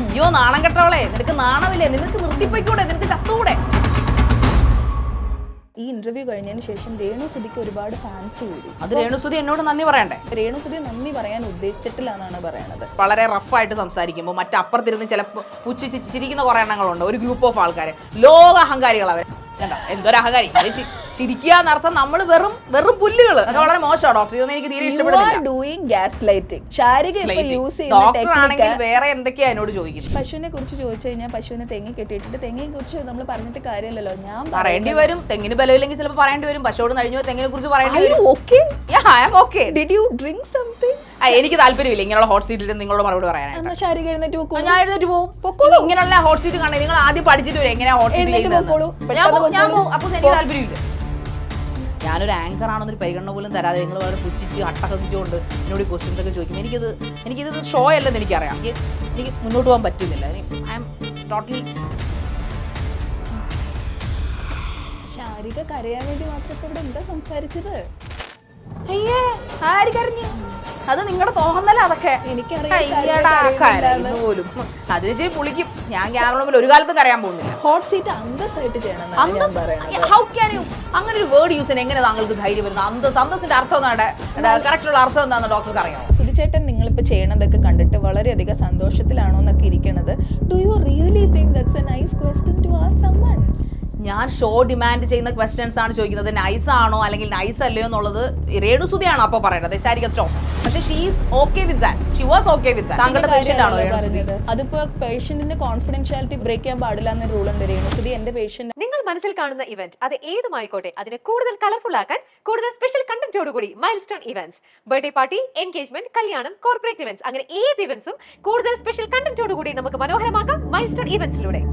അയ്യോ നാണം കെട്ടവളെ, നിനക്ക് നാണമില്ലേ? നിനക്ക് നിർത്തിപ്പോയിക്കൂടെ? നിനക്ക് ചത്തൂടെ? ഈ ഇന്റർവ്യൂ കഴിഞ്ഞതിന് ശേഷം രേണുസുതിക്ക് ഒരുപാട് ഫാൻസ് കൂടി. അത് രേണുസുതി എന്നോട് നന്ദി പറയണ്ടേ? രേണുസുതി നന്ദി പറയാൻ ഉദ്ദേശിച്ചിട്ടില്ല എന്നാണ് പറയണത്. വളരെ റഫായിട്ട് സംസാരിക്കുമ്പോൾ മറ്റപ്പുറത്തിരുന്ന് ചിലപ്പോൾ പുച്ഛിച്ച് ചിരിക്കുന്ന കുറേ എണ്ണങ്ങളുണ്ട്. ഒരു ഗ്രൂപ്പ് ഓഫ് ആൾക്കാർ ലോക അഹങ്കാരികൾ അവർ. കണ്ടോ എന്തൊരു അഹങ്കാരി! ചിരിക്കുക എന്നർത്ഥം നമ്മൾ വെറും പുല്ലുകൾ. അത് വളരെ മോശമാണ് ഡോക്ടർ. ഇതൊന്നും എനിക്ക് തീരെ ഇഷ്ടപ്പെടുന്നില്ല. വേറെ എന്തൊക്കെയാ എന്നോട് ചോദിക്കുന്നത്? പശുവിനെ കുറിച്ച് ചോദിച്ചു കഴിഞ്ഞാൽ പശുവിനെ തെങ്ങി കെട്ടിയിട്ടുണ്ട്. തെങ്ങിനെ കുറിച്ച് നമ്മൾ പറഞ്ഞിട്ട് കാര്യമില്ലല്ലോ. ഞാൻ പറയേണ്ടി വരും. തെങ്ങിന് ബലമില്ലെങ്കിൽ ചിലപ്പോൾ പറയേണ്ടി വരും. പശുവോട് കഴിഞ്ഞു തെങ്ങിനെ കുറിച്ച് പറയേണ്ടി വരും. എനിക്ക് താല്പര്യമില്ല ഇങ്ങനെയുള്ള ഹോട്ട് സീറ്റിൽ നിങ്ങളോട് മറുപടി പറയാനായിട്ട്. ഞാൻ എഴുന്നേറ്റ് പോകും. ഇങ്ങനെയുള്ള ഹോട്ട് സീറ്റ് കാണാൻ നിങ്ങൾ ആദ്യം പഠിച്ചിട്ട് വരും എങ്ങനെയാ ഹോട്ട് സീറ്റ് ചെയ്യുന്നത്. ഞാൻ പോകും. അപ്പൊ എനിക്ക് താല്പര്യമില്ല. ഞാനൊരു ആങ്കർ ആണെന്നൊരു പരിഗണന പോലും തരാതെ നിങ്ങൾ വളരെ പുച്ഛിച്ച് അട്ടഹസിച്ചുകൊണ്ട് എന്നോട് ക്വസ്റ്റ്യൻസ് ഒക്കെ ചോദിക്കും. എനിക്കിത് ഷോ അല്ലെന്ന് എനിക്കറിയാം. എനിക്ക് മുന്നോട്ട് പോകാൻ പറ്റുന്നില്ല. I am totally. ശാരിക കരയാൻ വേണ്ടി മാത്രം ഇവിടെ എന്താ സംസാരിച്ചത്? അയ്യേ ആര് കരഞ്ഞു? അത് നിങ്ങളുടെ തോന്നല. അതൊക്കെ പോലും അതിന് പുളിക്കും. ഞാൻ ക്യാമറ മുമ്പിൽ ഒരു കാലത്തും കരയാൻ പോകുന്നില്ല. ഹോട്ട് സീറ്റ് അന്തസ്സായിട്ട് ചെയ്യണം. അങ്ങനെ ഒരു വേർഡ് യൂസ് ചെയ്യാൻ എങ്ങനെ താങ്കൾക്ക് ധൈര്യം വരുന്നത്? അന്തസ്സിന്റെ അർത്ഥം കറക്റ്റുള്ള അർത്ഥം എന്താണെന്ന് ഡോക്ടർക്ക് അറിയാമോ? സുധിച്ചേട്ടൻ നിങ്ങളിപ്പോൾ ചെയ്യണതൊക്കെ കണ്ടിട്ട് വളരെയധികം സന്തോഷത്തിലാണോ എന്നൊക്കെ ഇരിക്കണത്. Do you really think that's a nice question to ask someone? ഞാൻ ഷോ ഡിമാൻഡ് ചെയ്യുന്ന ക്വസ്റ്റ്യൻസ് ആണ് ചോദിക്കുന്നത്. നൈസ് ആണോ അല്ലെങ്കിൽ നൈസ് അല്ലയോ എന്നുള്ളത് രേണുസുതിയാണ് അപ്പോൾ പറയുന്നത്. ശാരിക സ്റ്റോപ്പ്. പക്ഷേ she is okay with that. She was okay with that. താങ്കളുടെ പേഷ്യന്റ് ആണോ രേണുസുതി? അതിപ്പോ പേഷ്യന്റിന്റെ കോൺഫിഡൻഷ്യാലിറ്റി ബ്രേക്ക് ചെയ്യാൻ പാടില്ല എന്ന റൂൾ ഉണ്ട്. രേണുസുതി എന്റെ പേഷ്യന്റ്. നിങ്ങൾ മനസ്സിൽ കാണുന്ന ഇവന്റ് അത് ഏതുമായിക്കോട്ടെ, അതിനെ കൂടുതൽ കളർഫുൾ ആക്കാൻ കൂടുതൽ സ്പെഷ്യൽ കണ്ടന്റോടുകൂടി milestone events, birthday party, engagement, കല്യാണം, കോർപ്പറേറ്റ് ഇവന്റ്സ്, അങ്ങനെ ഏത് ഇവന്റ്സും കൂടുതൽ സ്പെഷ്യൽ കണ്ടന്റോടുകൂടി നമുക്ക് മനോഹരമാക്കാം മൈൽസ്റ്റോൺ ഇവന്റ്സിലൂടെ.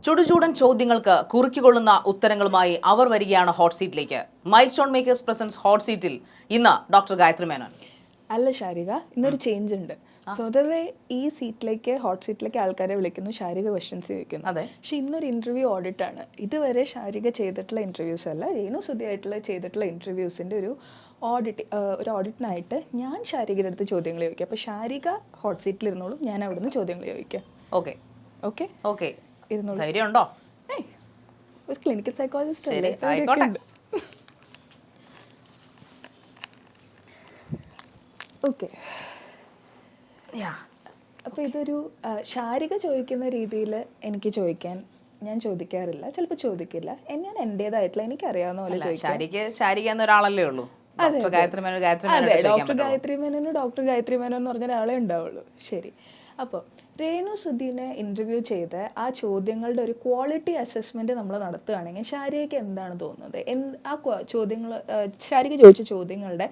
ചുടുചൂടൻ ചോദ്യങ്ങൾക്ക് കുറുക്കിക്കൊള്ളുന്ന ഉത്തരങ്ങളുമായി അവർ വരികയാണ് ഹോട്ട് സീറ്റിലേക്ക്. മൈൽസ്റ്റോൺ മേക്കേഴ്സ് പ്രസൻസ് ഹോട്ട് സീറ്റിൽ ഇന്ന് ഡോക്ടർ ഗായത്രി മേനോൻ. അല്ല ശാരിക, ഇന്നൊരു ചേഞ്ച് ഉണ്ട്. സ്വതവേ ഈ സീറ്റിലേക്ക് ഹോട്ട് സീറ്റിലേക്ക് ആൾക്കാരെ വിളിക്കുന്നു, ശാരിക ക്വസ്റ്റ്യൻസ് ചോദിക്കുന്നു. അതെ. പക്ഷെ ഇന്നൊരു ഇന്റർവ്യൂ ഓഡിറ്റ് ആണ്. ഇതുവരെ ശാരിക ചെയ്തിട്ടുള്ള ഇന്റർവ്യൂസ് അല്ല, രേണുസുതി ആയിട്ടുള്ള ചെയ്തിട്ടുള്ള ഇന്റർവ്യൂസിന്റെ ഒരു ഓഡിറ്റിനായിട്ട് ഞാൻ ശാരികയുടെ അടുത്ത് ചോദ്യങ്ങൾ ചോദിക്കാം. അപ്പോൾ ശാരിക ഹോട്ട് സീറ്റിൽ ഇരുന്നോളും, ഞാൻ അവിടുന്ന് ചോദ്യങ്ങൾ ചോദിക്കാം. Okay okay okay. ഇരുന്നോളൂ. ധൈര്യമുണ്ടോ? ക്ലിനിക്കൽ സൈക്കോളജിസ്റ്റ് അല്ലേ? ഓക്കെ. അപ്പോൾ ഇതൊരു ശാരിക ചോദിക്കുന്ന രീതിയിൽ എനിക്ക് ചോദിക്കാൻ ഞാൻ ചോദിക്കാറില്ല, ചിലപ്പോൾ ചോദിക്കില്ല. ഞാൻ എൻ്റെതായിട്ടുള്ള എനിക്കറിയാവുന്ന പോലെ ചോദിക്കാം. ശാരിക എന്നൊരാളല്ലേ ഉള്ളൂ. ഡോക്ടർ ഗായത്രി മേനോന് ഡോക്ടർ ഗായത്രി മേനോൻ എന്ന് പറഞ്ഞ ഒരാളെ ഉണ്ടാവുള്ളൂ. ശരി. അപ്പോൾ രേണുസുധീനെ ഇൻ്റർവ്യൂ ചെയ്ത് ആ ചോദ്യങ്ങളുടെ ഒരു ക്വാളിറ്റി അസസ്മെൻറ്റ് നമ്മൾ നടത്തുകയാണെങ്കിൽ ശാരികയ്ക്ക് എന്താണ് തോന്നുന്നത്? ആ ചോദ്യങ്ങൾ, ശാരിക ചോദിച്ച ചോദ്യങ്ങളുടെ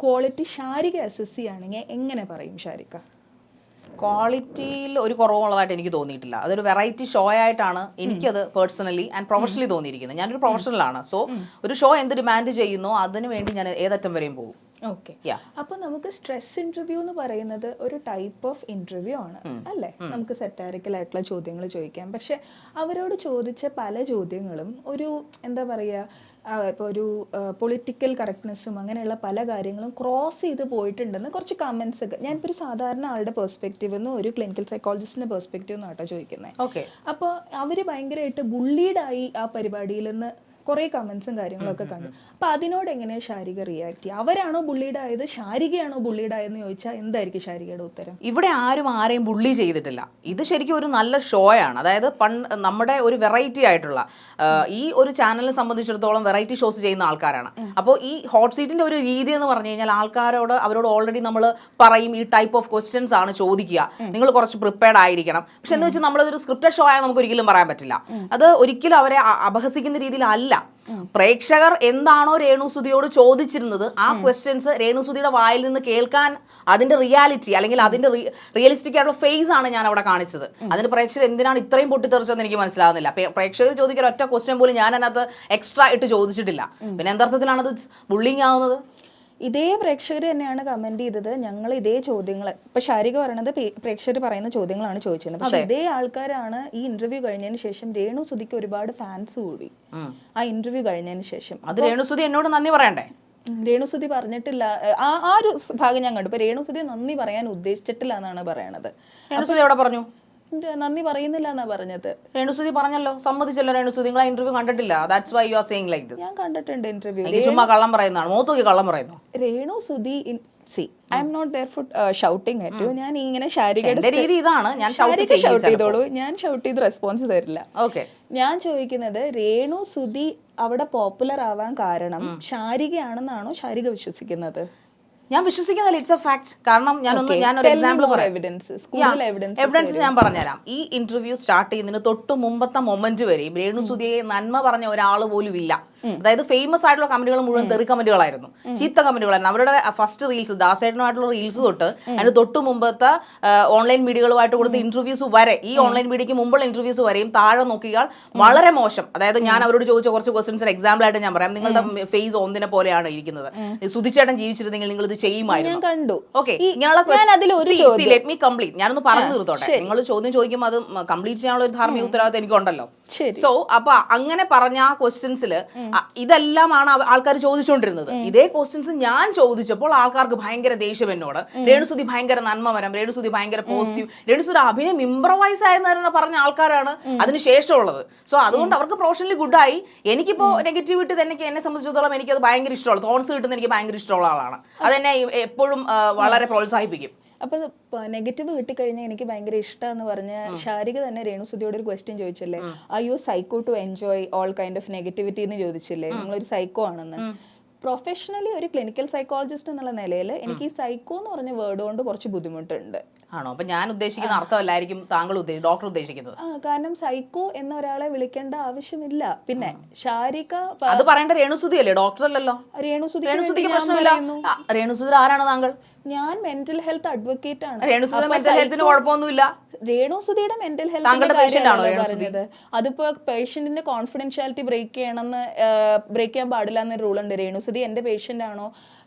ക്വാളിറ്റി ശാരിക അസസ് ചെയ്യുകയാണെങ്കിൽ എങ്ങനെ പറയും ശാരിക? ക്വാളിറ്റിയിൽ ഒരു കുറവുള്ളതായിട്ട് എനിക്ക് തോന്നിയിട്ടില്ല. അതൊരു വെറൈറ്റി ഷോ ആയിട്ടാണ് എനിക്കത് പേഴ്സണലി ആൻഡ് പ്രൊഫഷണലി തോന്നിയിരിക്കുന്നത്. ഞാനൊരു പ്രൊഫഷണലാണ്. സോ ഒരു ഷോ എന്ത് ഡിമാൻഡ് ചെയ്യുന്നോ അതിന് വേണ്ടി ഞാൻ ഏതറ്റം വരെയും പോകും. ഓക്കെ. അപ്പോൾ നമുക്ക് സ്ട്രെസ് ഇന്റർവ്യൂ എന്ന് പറയുന്നത് ഒരു ടൈപ്പ് ഓഫ് ഇന്റർവ്യൂ ആണ് അല്ലേ? നമുക്ക് സെറ്റാരിക്കൽ ആയിട്ടുള്ള ചോദ്യങ്ങൾ ചോദിക്കാം. പക്ഷെ അവരോട് ചോദിച്ച പല ചോദ്യങ്ങളും ഒരു എന്താ പറയുക, ഇപ്പോൾ ഒരു പൊളിറ്റിക്കൽ കറക്റ്റ്നെസ്സും അങ്ങനെയുള്ള പല കാര്യങ്ങളും ക്രോസ് ചെയ്ത് പോയിട്ടുണ്ടെന്ന് കുറച്ച് കമൻസ് ഒക്കെ. ഞാനിപ്പോൾ ഒരു സാധാരണ ആളുടെ പെർസ്പെക്റ്റീവ് നിന്ന് ഒരു ക്ലിനിക്കൽ സൈക്കോളജിസ്റ്റിന്റെ പെർസ്പെക്റ്റീവ് എന്നാട്ടോ ചോദിക്കുന്നത്. ഓക്കെ. അപ്പോൾ അവർ ഭയങ്കരമായിട്ട് ബുള്ളീഡായി ആ പരിപാടിയിൽ നിന്ന് കുറേ കമൻസും കാര്യങ്ങളൊക്കെ കണ്ടു. അപ്പോൾ അതിനോട് എങ്ങനെയാണ് ശാരിക റിയാക്ട് ചെയ്യുക? അവരാണോ ബുള്ളീഡായത്, ശാരികയാണോ ബുള്ളീഡായെന്ന് ചോദിച്ചാൽ എന്തായിരിക്കും ശാരികയുടെ ഉത്തരം? ഇവിടെ ആരും ആരെയും ബുള്ളി ചെയ്തിട്ടില്ല. ഇത് ശരിക്കും ഒരു നല്ല ഷോ ആണ്. അതായത് നമ്മുടെ ഒരു വെറൈറ്റി ആയിട്ടുള്ള ഈ ഒരു ചാനലിനെ സംബന്ധിച്ചിടത്തോളം വെറൈറ്റി ഷോസ് ചെയ്യുന്ന ആൾക്കാരാണ്. അപ്പോൾ ഈ ഹോട്ട് സീറ്റിന്റെ ഒരു രീതി എന്ന് പറഞ്ഞു കഴിഞ്ഞാൽ അവരോട് ഓൾറെഡി നമ്മൾ പറയും ഈ ടൈപ്പ് ഓഫ് ക്വസ്റ്റ്യൻസ് ആണ് ചോദിക്കുക, നിങ്ങൾ കുറച്ച് പ്രിപ്പയർഡ് ആയിരിക്കണം. പക്ഷെ എന്ന് വെച്ചാൽ നമ്മളതൊരു സ്ക്രിപ്റ്റഡ് ഷോ ആയാൽ നമുക്ക് ഒരിക്കലും പറയാൻ പറ്റില്ല. അത് ഒരിക്കലും അവരെ അപഹസിക്കുന്ന രീതിയിലല്ല. പ്രേക്ഷകർ എന്താണോ രേണുസുതിയോട് ചോദിച്ചിരുന്നത് ആ ക്വസ്റ്റ്യൻസ് രേണുസുതിയുടെ വായിൽ നിന്ന് കേൾക്കാൻ അതിന്റെ റിയാലിറ്റി അല്ലെങ്കിൽ അതിന്റെ റിയലിസ്റ്റിക് ആയിട്ടുള്ള ഫേസ് ആണ് ഞാൻ അവിടെ കാണിച്ചത്. അതിന് പ്രേക്ഷകർ എന്തിനാണ് ഇത്രയും പൊട്ടിത്തെറിച്ചതെന്ന് എനിക്ക് മനസ്സിലാകുന്നില്ല. പ്രേക്ഷകർ ചോദിക്കാൻ ഒറ്റ ക്വസ്റ്റ്യൻ പോലും ഞാൻ അതിനകത്ത് എക്സ്ട്രാ ഇട്ട് ചോദിച്ചിട്ടില്ല. പിന്നെ എന്തർത്ഥത്തിലാണത് ബുള്ളിങ് ആവുന്നത്? ഇതേ പ്രേക്ഷകർ തന്നെയാണ് കമന്റ് ചെയ്തത്. ഞങ്ങൾ ഇതേ ചോദ്യങ്ങൾ, ഇപ്പൊ ശാരിക പറയുന്നത് പ്രേക്ഷകർ പറയുന്ന ചോദ്യങ്ങളാണ് ചോദിച്ചത്. പക്ഷെ ഇതേ ആൾക്കാരാണ് ഈ ഇന്റർവ്യൂ കഴിഞ്ഞതിന് ശേഷം രേണുസുതിക്ക് ഒരുപാട് ഫാൻസ് കൂടി ആ ഇന്റർവ്യൂ കഴിഞ്ഞതിന് ശേഷം. അത് രേണുസുതി എന്നോട് നന്ദി പറയണ്ടേ? രേണുസുതി പറഞ്ഞിട്ടില്ല, ആ ഒരു ഭാഗം ഞാൻ കണ്ടു. ഇപ്പൊ രേണുസുതി നന്ദി പറയാൻ ഉദ്ദേശിച്ചിട്ടില്ല എന്നാണ് പറയണത്. രേണുസുതി എവിടെ പറഞ്ഞു? നന്ദി പറയുന്നില്ല എന്നാ പറഞ്ഞത്. രേണുസുതി പറഞ്ഞല്ലോ, സമ്മതിച്ചല്ലോ രേണുസുതി. നിങ്ങൾ ഇന്റർവ്യൂ കണ്ടിട്ടില്ല, that's why you are saying like this. ഞാൻ കണ്ടിട്ടുണ്ട് ഇന്റർവ്യൂ. ചുമ്മാ കള്ളം പറയുന്നതാണ്, മോത്തോക്കി കള്ളം പറയുന്നു. Renu Sudhi I am not there for shouting at you. ഞാൻ ഇങ്ങനെ എന്റെ രീതി ഇതാണ്, ഞാൻ ഷൗട്ട് ചെയ്തോളൂ, ഞാൻ ഷൗട്ട് ചെയ്ത് റെസ്പോൺസ് തരില്ല. ഓക്കെ, ഞാൻ ചോദിക്കുന്നത് രേണുസുതി അവിടെ പോപ്പുലർ ആവാൻ കാരണം ശാരികയാണെന്നാണോ ശാരിക വിശ്വസിക്കുന്നത്? ഞാൻ വിശ്വസിക്കുന്നില്ല, ഇറ്റ്സ് എ ഫാക്ട്. കാരണം ഞാനൊരു എക്സാമ്പിൾ പറയാം. എവിഡൻസ് ഞാൻ പറഞ്ഞുതരാം. ഈ ഇന്റർവ്യൂ സ്റ്റാർട്ട് ചെയ്യുന്നതിന് തൊട്ട് മുമ്പത്തെ മൊമെന്റ് വരെയും രേണുസുതിയെ നന്മ പറഞ്ഞ ഒരാൾ പോലും ഇല്ല. അതായത് ഫേമസ് ആയിട്ടുള്ള കമന്റുകൾ മുഴുവൻ തെറി കമന്റുകളായിരുന്നു, ചീത്ത കമന്റുകളായിരുന്നു. അവരുടെ ഫസ്റ്റ് റീൽസ്, ദാസേട്ടനുമായിട്ടുള്ള റീൽസ് തൊട്ട് അതിന് തൊട്ട് മുമ്പത്തെ ഓൺലൈൻ മീഡിയകളുമായിട്ട് കൊടുത്ത ഇന്റർവ്യൂസ് വരെ, ഈ ഓൺലൈൻ മീഡിയക്ക് മുമ്പുള്ള ഇന്റർവ്യൂസ് വരെയും താഴെ നോക്കിയാൽ വളരെ മോശം. അതായത് ഞാൻ അവരോട് ചോദിച്ച കുറച്ച് ക്വസ്റ്റ്യൻസിന് എക്സാമ്പിൾ ആയിട്ട് ഞാൻ പറയാം. നിങ്ങളുടെ ഫേസ് ഒന്നിനെ പോലെയാണ് ഇരിക്കുന്നത്. സുധിച്ചേട്ടൻ ജീവിച്ചിരുന്നെങ്കിൽ നിങ്ങൾ ഇത് ചെയ്യുമായിരുന്നു. കണ്ടു. Okay, let me complete. ഞാനൊന്ന് പറഞ്ഞു തീർത്തോട്ടെ. നിങ്ങൾ ചോദ്യം ചോദിക്കുമ്പോൾ അത് കംപ്ലീറ്റ് ചെയ്യാനുള്ള ഒരു ധാർമ്മിക ഉത്തരവാദിത്തം എനിക്കുണ്ടല്ലോ. സോ അപ്പൊ അങ്ങനെ പറഞ്ഞ ആ ക്വസ്റ്റ്യൻസിൽ ഇതെല്ലാമാണ് ആൾക്കാർ ചോദിച്ചുകൊണ്ടിരുന്നത്. ഇതേ ക്വസ്റ്റ്യൻസ് ഞാൻ ചോദിച്ചപ്പോൾ ആൾക്കാർക്ക് ഭയങ്കര ദേഷ്യം എന്നോട്. രേണുസുതി ഭയങ്കര നന്മമരം, രേണുസുതി ഭയങ്കര പോസിറ്റീവ്, രേണുസുതി അഭിനയം ഇംപ്രവൈസ് ആയെന്ന് പറഞ്ഞ ആൾക്കാരാണ് അതിന് ശേഷമുള്ളത്. സോ അതുകൊണ്ട് അവർക്ക് പ്രൊഫഷണലി ഗുഡായി. എനിക്കിപ്പോ നെഗറ്റിവിറ്റി തന്നെ എന്നെ സംബന്ധിച്ചിടത്തോളം എനിക്കത് ഭയങ്കര ഇഷ്ടമുള്ള, തോൺസ് കിട്ടുന്ന എനിക്ക് ഭയങ്കര ഇഷ്ടമുള്ള ആളാണ്. അതെന്നെ എപ്പോഴും വളരെ പ്രോത്സാഹിപ്പിക്കും. അപ്പൊ നെഗറ്റീവ് കിട്ടിക്കഴിഞ്ഞാൽ എനിക്ക് ഭയങ്കര ഇഷ്ടമെന്ന് പറഞ്ഞ ശാരിക തന്നെ രേണുസുതിയോട് ഒരു ക്വസ്റ്റ്യൻ ചോദിച്ചില്ലേ, I you psycho to enjoy all kind of negativity എന്ന് ചോദിച്ചില്ലേ, നിങ്ങളൊരു സൈക്കോ ആണെന്ന്. പ്രൊഫഷണലി ഒരു ക്ലിനിക്കൽ സൈക്കോളജിസ്റ്റ് എന്നുള്ള നിലയിൽ എനിക്ക് ഈ സൈക്കോ എന്ന് പറഞ്ഞ വേർഡ് കൊണ്ട് കുറച്ച് ബുദ്ധിമുട്ടുണ്ട്. ആണോ? അപ്പൊ ഞാൻ ഉദ്ദേശിക്കുന്ന അർത്ഥമല്ലായിരിക്കും താങ്കൾ ഡോക്ടർ ഉദ്ദേശിക്കുന്നത്. കാരണം സൈക്കോ എന്ന ഒരാളെ വിളിക്കേണ്ട ആവശ്യമില്ല. പിന്നെ ശാരിക അത് പറയേണ്ട രേണുസുതി അല്ലേ, ഡോക്ടർ അല്ലല്ലോ. രേണുസുതിക്ക് പ്രശ്നമില്ല. രേണുസുതി ആരാണ് താങ്കൾ? ഞാൻ മെന്റൽ ഹെൽത്ത് അഡ്വക്കേറ്റ് ആണ്. രേണുസുതി മെന്റൽ ഹെൽത്തിന് കുഴപ്പമൊന്നുമില്ല. രേണുസുതിയുടെ മെന്റൽ ഹെൽത്ത് അതിപ്പോ പേഷ്യന്റിന്റെ കോൺഫിഡൻഷ്യാലിറ്റി ബ്രേക്ക് ചെയ്യാൻ പാടില്ല എന്നൊരു റൂൾ ഉണ്ട്. രേണുസുതി എന്റെ പേഷ്യന്റ് ആണോ?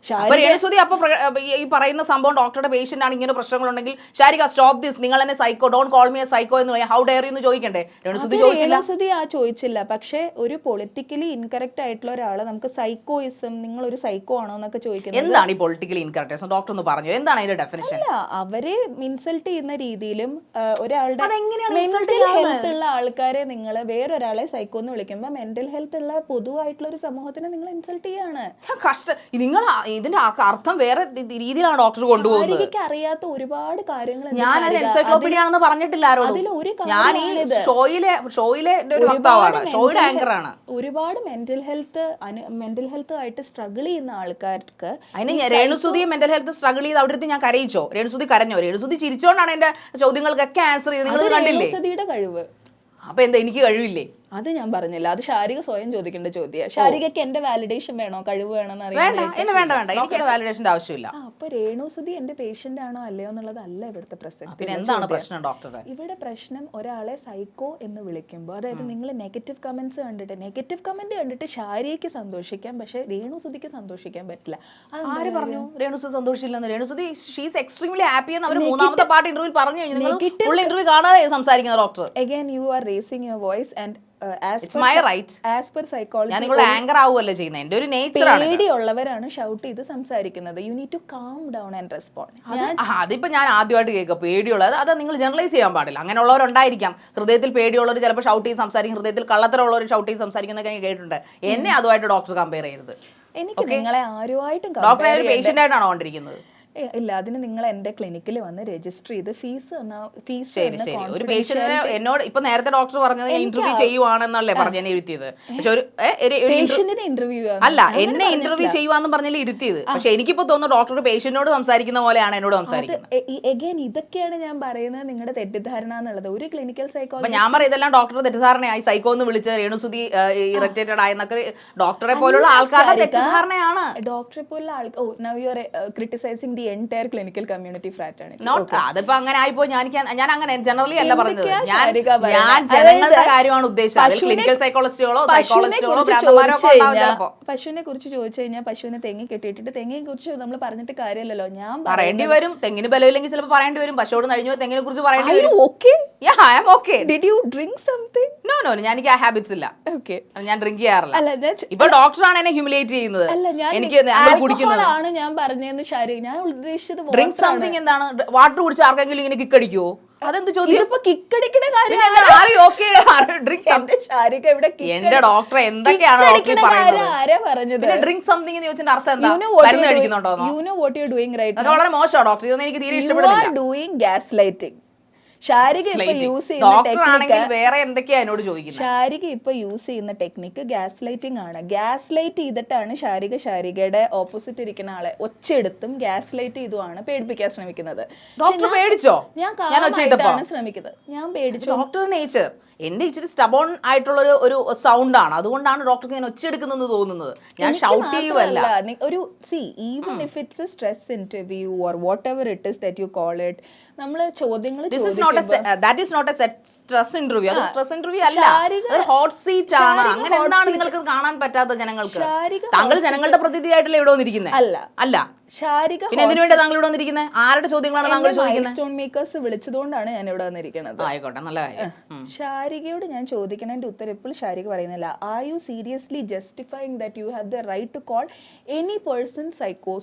രേണുസുതി അപ്പൊ ഈ പറയുന്ന സംഭവം ഡോക്ടറുടെ പേഷ്യന്റ് ആണ്, ഇങ്ങനെ പ്രശ്നങ്ങളുണ്ടെങ്കിൽ ശാരിക സ്റ്റോപ്പ് ദിസ്, നിങ്ങൾ എന്നെ psycho, don't call me A psycho എന്ന് പറയാം. ഹൗ ഡെയർ യു എന്ന് ചോദിക്കണ്ടേ? രേണുസുതി ചോദിച്ചില്ല. പക്ഷെ ഒരു പൊളിറ്റിക്കലി ഇൻകറക്റ്റ് ആയിട്ടുള്ള ഒരാളെ നമുക്ക് സൈക്കോയിസം, നിങ്ങൾ ഒരു സൈക്കോ ആണോ എന്നൊക്കെ ചോദിക്കുന്നത്. എന്താണ് ഈ പൊളിറ്റിക്കലി ഇൻകറക്റ്റ്? ഡോക്ടർ ഒന്ന് പറഞ്ഞു, എന്താണ് അതിന്റെ ഡെഫിനിഷൻ? അവരെ ഇൻസൾട്ട് ചെയ്യുന്ന രീതിയിലും ഒരാളുടെ മെന്റൽ ഹെൽത്ത് ഉള്ള ആൾക്കാരെ നിങ്ങൾ വേറൊരാളെ സൈക്കോ എന്ന് വിളിക്കുമ്പോൾ മെന്റൽ ഹെൽത്ത് ഉള്ള പൊതുവായിട്ടുള്ള ഒരു സമൂഹത്തിനെ നിങ്ങൾ ഇൻസൾട്ട് ചെയ്യാണ്. കഷ്ടം. നിങ്ങൾ ഇതിന്റെ അർത്ഥം വേറെ രീതിയിലാണ് ഡോക്ടർ കൊണ്ടുപോകുന്നത്. എനിക്ക് അറിയാത്ത ഒരുപാട് കാര്യങ്ങൾ ഞാൻ എൻസൈക്ലോപീഡിയ ആണെന്ന് പറഞ്ഞിട്ടില്ല ആരോടും. ഞാൻ ഈ ഷോയിലെ ഒരു വക്താവാണ്, ഷോയുടെ ആങ്കറാണ്. ഒരുപാട് മെന്റൽ ഹെൽത്ത് ആയിട്ട് സ്ട്രഗിൾ ചെയ്യുന്ന ആൾക്കാർക്ക് അതിന് രേണുസുതി മെന്റൽ ഹെൽത്ത് സ്ട്രഗിൾ ചെയ്ത് അവിടെ ഞാൻ കരയിച്ചോ? രേണുസുതി കരഞ്ഞോ? രേണുസുതി ചിരിച്ചോണ്ടാണ് എന്റെ ചോദ്യങ്ങൾക്കൊക്കെ ആൻസർ ചെയ്ത്. നിങ്ങൾ കണ്ടില്ലേ? രേണുസുതിയുടെ കഴിവ്. അപ്പൊ എന്താ എനിക്ക് കഴിവില്ലേ? അത് ഞാൻ പറഞ്ഞില്ല, അത് ശാരിക സ്വയം ചോദിക്കേണ്ട ചോദ്യം. ശാരികക്ക് എന്റെ വാലിഡേഷൻ വേണോ, കഴിവ് വേണമെന്ന് അറിയാം. വേണ്ട, എനിക്ക് വാലിഡേഷന്റെ ആവശ്യമില്ല. അപ്പൊ രേണുസുതി എന്റെ പേഷ്യന്റ് ആണോ അല്ലയോ എന്നുള്ളതല്ല ഇവിടുത്തെ പ്രസക്തി. പിന്നെ എന്താണ് പ്രശ്നം ഡോക്ടറെ? ഇവിടെ പ്രശ്നം ഒരാളെ സൈക്കോ എന്ന് വിളിക്കുമ്പോൾ, അതായത് നിങ്ങൾ നെഗറ്റീവ് കമന്റ് കണ്ടിട്ട് ശാരികയ്ക്ക് സന്തോഷിക്കാം, പക്ഷെ രേണുസുതിക്ക് സന്തോഷിക്കാൻ പറ്റില്ല. ആര് പറഞ്ഞു രേണുസുതി സന്തോഷിച്ചില്ലെന്ന്? രേണുസുതി ഷീസ് എക്സ്ട്രീംലി ഹാപ്പി എന്ന് അവർ മൂന്നാമത്തെ പാർട്ട് ഇന്റർവ്യൂ പറഞ്ഞു കഴിഞ്ഞു. നിങ്ങൾ ഫുൾ ഇന്റർവ്യൂ കാണാതെ സംസാരിക്കുന്ന doctor. Again you are raising your voice and It's my right. As per psychology, ഞാൻ നിങ്ങളുടെ ആങ്കർ ആവുമല്ലേ ചെയ്യുന്നത്? എന്റെ ഒരു നേച്ചർ ആണ്. പേടിയുള്ളവരാണ് ഷൗട്ട് ചെയ്ത് സംസാരിക്കുന്നത്. You need to calm down and respond. അതിപ്പോ ഞാൻ ആദ്യമായിട്ട് കേൾക്കാം പേടിയുള്ളത്. അത് നിങ്ങൾ ജനറലൈസ് ചെയ്യാൻ പാടില്ല. അങ്ങനെയുള്ളവരുണ്ടായിരിക്കാം. ഹൃദയത്തിൽ പേടിയുള്ളവർ ചിലപ്പോൾ ഷൗട്ട് ചെയ്ത് സംസാരിക്കും, ഹൃദയത്തിൽ കള്ളത്തരമുള്ളവർ ഷൗട്ട് ചെയ്ത് സംസാരിക്കുന്നൊക്കെ ഞാൻ കേട്ടിട്ടുണ്ട്. എന്നെ അതുമായിട്ട് ഡോക്ടർ കമ്പയർ ചെയ്യരുത്. എനിക്ക് നിങ്ങളെ ആരുമായിട്ടും ഡോക്ടറെ ഒരു പേഷ്യന്റ് ആയിട്ടാണോ കൊണ്ടിരിക്കുന്നത്? ഇല്ല, അതിന് നിങ്ങൾ എന്റെ ക്ലിനിക്കിൽ വന്ന് രജിസ്റ്റർ ചെയ്ത് ഫീസ് ശരി. ഒരു പേഷ്യന്റിനെ എന്നോട് ഇപ്പൊ നേരത്തെ ഡോക്ടർ പറഞ്ഞത് ഇന്റർവ്യൂ ചെയ്യുവാണെന്നല്ലേ പറഞ്ഞ ഇരുത്തിയത്. പക്ഷെ അല്ല, എന്നെ ഇന്റർവ്യൂ ചെയ്യുവാന്ന് പറഞ്ഞാൽ ഇരുത്തിയത്. പക്ഷെ എനിക്കിപ്പോ തോന്നുന്നു ഡോക്ടർ പേഷ്യന്റിനോട് സംസാരിക്കുന്ന പോലെയാണ് എന്നോട് സംസാരിക്കുന്നത്. ഇതൊക്കെയാണ് ഞാൻ പറയുന്നത് നിങ്ങളുടെ തെറ്റിദ്ധാരണ എന്നുള്ളത്. ഒരു ക്ലിനിക്കൽ സൈക്കോളജി ഞാൻ പറയും ഇതെല്ലാം ഡോക്ടർ തെറ്റിദ്ധാരണയായി. സൈക്കോ എന്ന് വിളിച്ച് രേണുസുതി ഇറിറ്റേറ്റഡ് ആയെന്നൊക്കെ ഡോക്ടറെ പോലുള്ള ആൾക്കാരുടെ തെറ്റിദ്ധാരണയാണ്. ഡോക്ടറെ പോലുള്ള ആൾക്കാർ now you are criticising the entire clinical community fraternity. അതിപ്പോ അങ്ങനെ ആയിപ്പോ ഞാൻ അങ്ങനെ ജനറലി അല്ല പറഞ്ഞത്. ഞാൻ ജനങ്ങളുടെ കാര്യമാണ് ഉദ്ദേശിച്ചത്. ക്ലിനിക്കൽ സൈക്കോളജിസ്റ്റുകളോ സൈക്കോളജിസ്റ്റുകളോ പശുവിനെ കുറിച്ച് ചോദിച്ചു കഴിഞ്ഞാൽ പശുവിനെ തെങ്ങി കെട്ടിയിട്ടിട്ട് തെങ്ങിനെ കുറിച്ച് നമ്മൾ പറഞ്ഞിട്ട് കാര്യമല്ലല്ലോ. ഞാൻ പറയേണ്ടി വരും. തെങ്ങിന് ബലമില്ലെങ്കിൽ ചിലപ്പോൾ പറയേണ്ടി വരും. പശുവോട് കഴിഞ്ഞു തെങ്ങിനെ കുറിച്ച് പറയേണ്ടി വരും. Okay? Yeah, I am okay. Did you drink something? No no എനിക്ക് ആ ഹാബിറ്റ്സ് ഇല്ല. ഓക്കെ. ഞാൻ ഡ്രിങ്ക് ചെയ്യാറില്ല. അല്ല ഇപ്പൊ ഡോക്ടറാണ് എന്നെ ഹ്യൂമിലേറ്റ് ചെയ്യുന്നത്. എനിക്ക് കുടിക്കുന്നത് ആണ് ഞാൻ പറഞ്ഞതെന്ന് ശാരീരിക, ഞാൻ ഉദ്ദേശിച്ചത് ഡ്രിങ്ക് സംതിങ് എന്താണ്? വാട്ടർ കുടിച്ച് ആർക്കെങ്കിലും ഇങ്ങനെ കിക്ക് അടിക്കുവോ? അതെന്ത് ചോദ്യം? ഇതിപ്പോ കിക്കടിക്കണ കാര്യം ശാരിക ഇവിടെ എന്റെ ഡോക്ടറെ എന്തൊക്കെയാണ് ഡോക്ടർ പറയുന്നത്? ആരാ പറഞ്ഞത്? ഡ്രിങ്ക് സംതിങ് എന്ന് ചോദിച്ചതിന്റെ അർത്ഥം എന്താ? മരുന്ന് കഴിക്കുന്നുണ്ടോ? You know what you're doing right now? അത് വളരെ മോശമാണ് ഡോക്ടർ. ഇതൊന്നും എനിക്ക് തീരെ You ഇഷ്ടപ്പെടുന്നില്ല. are doing gaslighting. ശാരിക ഇപ്പൊ യൂസ് ചെയ്യുന്ന ഡോക്ടർ ആണെങ്കിൽ വേറെ എന്തൊക്കെയാ എന്നോട് ചോദിക്കുന്നത്? ശാരിക ഇപ്പൊ യൂസ് ചെയ്യുന്ന ടെക്നിക്ക് ഗ്യാസ് ലൈറ്റിംഗ് ആണ്. ഗ്യാസ് ലൈറ്റ് ചെയ്തിട്ടാണ് ശാരികയുടെ ഓപ്പോസിറ്റ് ഇരിക്കുന്ന ആളെ ഒച്ചെടുത്തും ഗ്യാസ് ലൈറ്റ് ചെയ്തുമാണ് പേടിപ്പിക്കാൻ ശ്രമിക്കുന്നത്. ഡോക്ടർ പേടിച്ചോ? ഞാൻ കാമായിട്ടാണ് ശ്രമിക്കുന്നത്. ഞാൻ പേടിച്ചു. ഡോക്ടർ നേച്ചർ എന്റെ ഇച്ചിരി സ്റ്റബോൺ ആയിട്ടുള്ള ഒരു സൗണ്ട് ആണ്, അതുകൊണ്ടാണ് ഡോക്ടർക്ക് ഞാൻ ഒച്ചെടുക്കുന്നെന്ന് തോന്നുന്നത്. ഞാൻ ഷൗട്ട് ചെയ്യുവല്ല. ഒരു even if it's a stress interview or whatever it is that you call it, നമ്മള് ചോദ്യങ്ങൾ that is not a stress interview. അത് സ്ട്രെസ് ഇന്റർവ്യൂ അല്ല, അത് ഹോട്ട് സീറ്റ് ആണ്. അങ്ങനെ എന്താണ് നിങ്ങൾക്ക് കാണാൻ പറ്റാത്ത ജനങ്ങൾക്ക്? താങ്കൾ ജനങ്ങളുടെ പ്രതിനിധിയായിട്ടല്ലേ ഇവിടെ വന്നിരിക്കുന്നത്? അല്ല. ശാരിക പിന്നെ എന്തിനു വേണ്ടി താങ്കൾ ഇവിടെ വന്നിരിക്കുന്നത്? ആരുടെ ചോദ്യങ്ങളാണ് താങ്കൾ ചോദിക്കുന്നത്? സ്റ്റോൺ മേക്കേഴ്സ് വിളിച്ചതുകൊണ്ടാണ് ഞാൻ ഇവിടെ വന്നിരിക്കുന്നത്. ആയിക്കോട്ടെ, നല്ല കാര്യം. ശാരികയോട് ഞാൻ ചോദിക്കണതിന്റെ ഉത്തരം ഇപ്പോൾ ശാരിക പറയുന്നില്ല. Are you seriously justifying that you have the right to call any person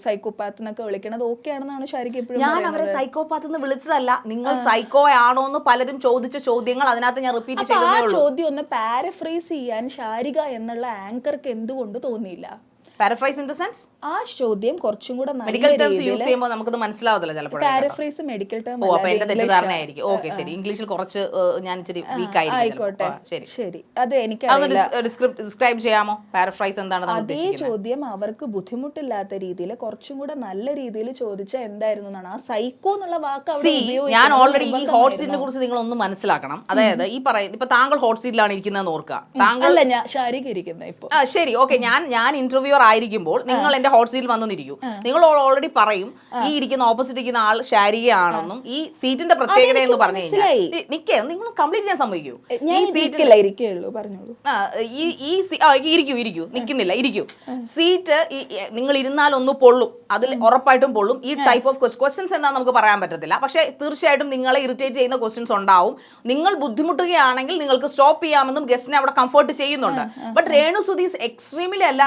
psychopath എന്നൊക്കെ വിളിക്കണത് ഓക്കെ ആണെന്നാണ് ശാരിക എപ്പോഴും? ഞാൻ അവരെ സൈക്കോപാത്ത് എന്ന് വിളിച്ചതല്ല. നിങ്ങൾ സൈക്കോ ആണോ എന്ന് പലരും ചോദിച്ച ചോദ്യങ്ങൾ അതിനകത്ത് ഞാൻ റിപ്പീറ്റ് ചെയ്തേ ഉള്ളൂ. ചോദ്യം ഒന്ന് പാരഫ്രേസ് ചെയ്യാൻ ശാരിക എന്നുള്ള ആങ്കർക്ക് എന്തുകൊണ്ട് തോന്നിയില്ല? പാരഫ്രൈസ് ഇൻ ദ സെൻസ് ആ ചോദ്യം കുറച്ചും കൂടെ മെഡിക്കൽ ടേംസ് യൂസ് ചെയ്യുമ്പോൾ നമുക്കത് മനസ്സിലാവത്തില്ല ചിലപ്പോൾ. പാരഫ്രൈസ് മെഡിക്കൽ ടേം ഓ, അപ്പൊ എന്റെ തെറ്റിദ്ധാരണയായിരിക്കും. ഓക്കെ, ശരി. ഇംഗ്ലീഷിൽ കുറച്ച് ഞാൻ ഇച്ചിരി വീക്ക് ആയിക്കോട്ടെ. ശരി, അത് എനിക്ക് ഡിസ്ക്രൈബ് ചെയ്യാമോ? പാരഫ്രൈസ് എന്താണ്? അതേ ചോദ്യം അവർക്ക് ബുദ്ധിമുട്ടില്ലാത്ത രീതിയിൽ കുറച്ചും കൂടെ നല്ല രീതിയിൽ ചോദിച്ചാൽ എന്തായിരുന്നു എന്നാണ്. ആ സൈക്കോ എന്നുള്ള വാക്ക് ഞാൻ ഓൾറെഡി ഈ ഹോട്ട് സീറ്റിനെ കുറിച്ച് നിങ്ങൾ ഒന്ന് മനസ്സിലാക്കണം. അതായത് ഈ പറയുന്നത് ഇപ്പൊ താങ്കൾ ഹോട്ട് സീറ്റിലാണ് ഇരിക്കുന്നതെന്ന് ഓർക്കുക. താങ്കൾ ശാരിക ഇരിക്കുന്ന ഇപ്പൊ ശരി, ഓക്കെ. ഞാൻ ഇന്റർവ്യൂർ ആയിരിക്കുമ്പോൾ നിങ്ങൾ എന്റെ ഹോട്ട് സീറ്റിൽ വന്നിരിക്കും. നിങ്ങൾ ഓൾറെഡി പറയും ഈ ഇരിക്കുന്ന ഓപ്പോസിറ്റ് ഇരിക്കുന്ന ആൾ ശാരികയാണെന്നും ഈ സീറ്റിന്റെ പ്രത്യേകത എന്ന് പറഞ്ഞു കഴിഞ്ഞാൽ നിക്കേ നിങ്ങൾ കംപ്ലീറ്റ് ചെയ്യാൻ സമ്മതിക്കൂ. ഈ സീറ്റിൽ ഇരിക്കൂ നിക്കുന്നില്ല, ഇരിക്കൂ. സീറ്റ് നിങ്ങൾ ഇരുന്നാൽ ഒന്ന് പൊള്ളും, അതിൽ ഉറപ്പായിട്ടും പൊള്ളും. ഈ ടൈപ്പ് ഓഫ് ക്വസ്റ്റ്യൻസ് എന്താണെന്ന് നമുക്ക് പറയാൻ പറ്റത്തില്ല, പക്ഷെ തീർച്ചയായിട്ടും നിങ്ങളെ ഇറിറ്റേറ്റ് ചെയ്യുന്ന ക്വസ്റ്റ്യൻസ് ഉണ്ടാവും. നിങ്ങൾ ബുദ്ധിമുട്ടുകയാണെങ്കിൽ നിങ്ങൾക്ക് സ്റ്റോപ്പ് ചെയ്യാമെന്നും ഗസ്റ്റിനെ അവിടെ കംഫർട്ട് ചെയ്യുന്നുണ്ട്. ബട്ട് രേണു സുധീസ് എക്സ്ട്രീമിലി അല്ല.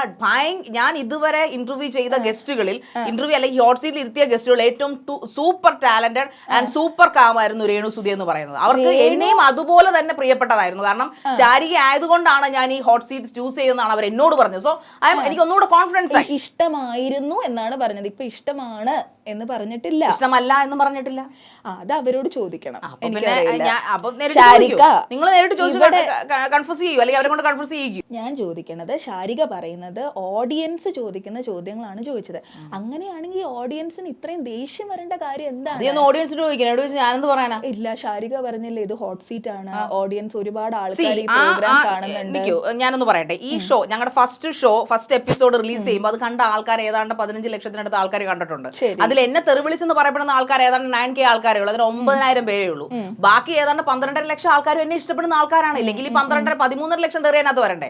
ഞാൻ ഇതുവരെ ഇന്റർവ്യൂ ചെയ്ത ഗസ്റ്റുകളിൽ, ഇന്റർവ്യൂ അല്ലെങ്കിൽ ഹോട്ട് സീറ്റിൽ ഇരുത്തിയ ഗസ്റ്റുകൾ ഏറ്റവും സൂപ്പർ ടാലന്റഡ് ആൻഡ് സൂപ്പർ കാമായിരുന്നു രേണു സുധി എന്ന് പറയുന്നത്. അവർക്ക് എന്നെയും അതുപോലെ തന്നെ പ്രിയപ്പെട്ടതായിരുന്നു. കാരണം ശാരിക ആയതുകൊണ്ടാണ് ഞാൻ ഈ ഹോട്ട് സീറ്റ് ചൂസ് ചെയ്യുന്നതാണ് അവർ എന്നോട് പറഞ്ഞത്. സോ എനിക്ക് ഒന്നുകൂടെ കോൺഫിഡൻസ് ആയി. ഇഷ്ടമായിരുന്നു എന്നാണ് പറഞ്ഞത്, ഇപ്പൊ ഇഷ്ടമാണ് എന്ന് പറഞ്ഞിട്ടില്ല, ഇഷ്ടമല്ല എന്ന് പറഞ്ഞിട്ടില്ല. അത് അവരോട് ചോദിക്കണം. നിങ്ങൾ നേരിട്ട് കൺഫ്യൂസ് ചെയ്യൂ, അല്ലെങ്കിൽ അവരെ കൊണ്ട് കൺഫ്യൂസ് ചെയ്യിക്കും. ഞാൻ ചോദിക്കണത്, ശാരിക പറയുന്നത് ഓഡിയൻസ് ചോദിക്കുന്ന ചോദ്യങ്ങളാണ് ചോദിച്ചത്. അങ്ങനെയാണെങ്കിൽ ഓഡിയൻസിന് ഇത്രയും ദേഷ്യം വരേണ്ട കാര്യം എന്താണ്? ഓഡിയൻസിന് ചോദിക്കണം, ഞാനെന്ത് പറയാനാ? ഇല്ല, ശാരിക പറഞ്ഞില്ലേ ഇത് ഹോട്ട് സീറ്റ് ആണ്, ഓഡിയൻസ് ഒരുപാട് ആൾക്കാർ ഈ പ്രോഗ്രാം കാണുന്നുണ്ട്. ഞാനൊന്ന് പറയട്ടെ, ഈ ഷോ ഞങ്ങളുടെ ഫസ്റ്റ് എപ്പിസോഡ് റിലീസ് ചെയ്യുമ്പോൾ അത് കണ്ട ആൾക്കാർ ഏതാണ്ട് 15 ലക്ഷത്തിനടുത്ത് ആൾക്കാർ കണ്ടിട്ടുണ്ട്. അതിൽ എന്നെ തെറിവിളിച്ചെന്ന് പറയപ്പെടുന്ന ആൾക്കാർ ഏതാണ്ട് 9K ആൾക്കാരേ ഉള്ളൂ. അതിന് 9,000 പേരേ ഉള്ളൂ. ബാക്കി ഏതാണ്ട് 12.5 ലക്ഷം ആൾക്കാരും എന്നെ ഇഷ്ടപ്പെടുന്ന ആൾക്കാരാണ്. ഇല്ലെങ്കിൽ 13 ലക്ഷം തെറി അതിനകത്ത് വരണ്ടേ?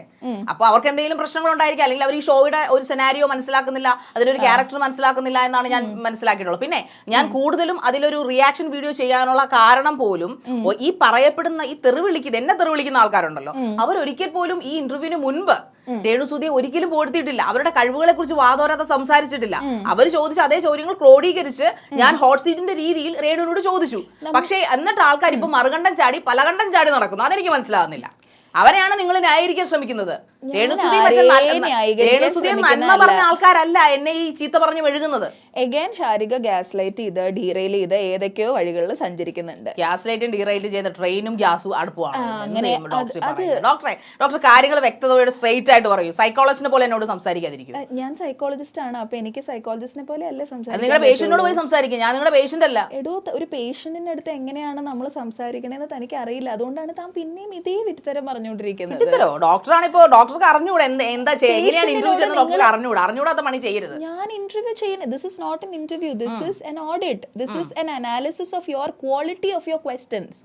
അപ്പൊ അവർക്ക് എന്തെങ്കിലും പ്രശ്നങ്ങൾ ഉണ്ടായിരിക്കും, അല്ലെങ്കിൽ അവർ ഈ ഷോയുടെ ഒരു സെനാരിയോ മനസ്സിലാക്കുന്നില്ല, അതിലൊരു ക്യാരക്ടർ മനസ്സിലാക്കുന്നില്ല എന്നാണ് ഞാൻ മനസ്സിലാക്കിയിട്ടുള്ളത്. പിന്നെ ഞാൻ കൂടുതലും അതിലൊരു റിയാക്ഷൻ വീഡിയോ ചെയ്യാനുള്ള കാരണം പോലും ഈ പറയപ്പെടുന്ന ഈ എന്നെ തെറിവിളിക്കുന്ന ആൾക്കാരുണ്ടല്ലോ, അവരൊരിക്കൽ പോലും ഈ ഇന്റർവ്യൂവിന് മുൻപ് രേണു സുധിയെ ഒരിക്കലും പോഴ്ത്തിയിട്ടില്ല. അവരുടെ കഴിവുകളെ കുറിച്ച് വാദോരാതെ സംസാരിച്ചിട്ടില്ല. അവർ ചോദിച്ച അതേ ചോദ്യങ്ങൾ ക്രോഡീകരിച്ച് ഞാൻ ഹോട്ട് സീറ്റിന്റെ രീതിയിൽ രേണുവിനോട് ചോദിച്ചു. പക്ഷേ എന്നിട്ട് ആൾക്കാർ ഇപ്പൊ മറുകണ്ഠം ചാടി പലകണ്ഠം ചാടി നടക്കുന്നു. അതെനിക്ക് മനസ്സിലാവുന്നില്ല. അവരെയാണ് നിങ്ങൾ ന്യായീകരിക്കാൻ ശ്രമിക്കുന്നത്. രേണുസുധിയെ നന്മ പറഞ്ഞ ആൾക്കാരല്ല എന്നെ ഈ ചീത്ത പറഞ്ഞു മെഴുകുന്നത്. എഗൈൻ ശാരിക ഗ്യാസ് ലൈറ്റ് ചെയ്ത് ഡീറെയിൽ ചെയ്ത് ഏതൊക്കെയോ വഴികളിൽ സഞ്ചരിക്കുന്നുണ്ട്. ഗ്യാസ് ലൈറ്റും ഡീറെയിൽ ചെയ്ത ട്രെയിനും ഗ്യാസും അടുപ്പുമാണ്. ഡോക്ടർ കാര്യങ്ങൾ വ്യക്തതയോടെ സ്ട്രെയിറ്റ് ആയിട്ട് പറയൂ. സൈക്കോളജിസ്റ്റിനെ പോലെ എന്നോട് സംസാരിക്കാതിരിക്കും. ഞാൻ സൈക്കോളജിസ്റ്റ് ആണ്, അപ്പൊ എനിക്ക് സൈക്കോളജിസ്റ്റിനെ പോലെ അല്ലേ സംസാരിക്കും. നിങ്ങളുടെ പേഷ്യന്റിനോട് പോയി സംസാരിക്കും. ഞാൻ നിങ്ങളുടെ പേഷ്യന്റ് അല്ല. എടോ, ഒരു പേഷ്യന്റിന്റെ അടുത്ത് എങ്ങനെയാണ് നമ്മൾ സംസാരിക്കണേന്ന് തനിക്ക് അറിയില്ല. അതുകൊണ്ടാണ് താൻ പിന്നെയും ഇതേ വിട്ടുതരം പറഞ്ഞുകൊണ്ടിരിക്കുന്നത്. ഡോക്ടറാണ് ഇപ്പോ ഡോക്ടർക്ക് അറിഞ്ഞൂടെ എന്താ എങ്ങനെയാണ് ഇന്റർവ്യൂ ചെയ്യുന്നത് ഡോക്ടർക്ക് അറിഞ്ഞൂടാത്ത പണി ചെയ്യരുത്. ഞാൻ ഇന്റർവ്യൂ ചെയ്യുന്നത്, this is not an interview, this is an audit, this is an analysis of your quality of your questions.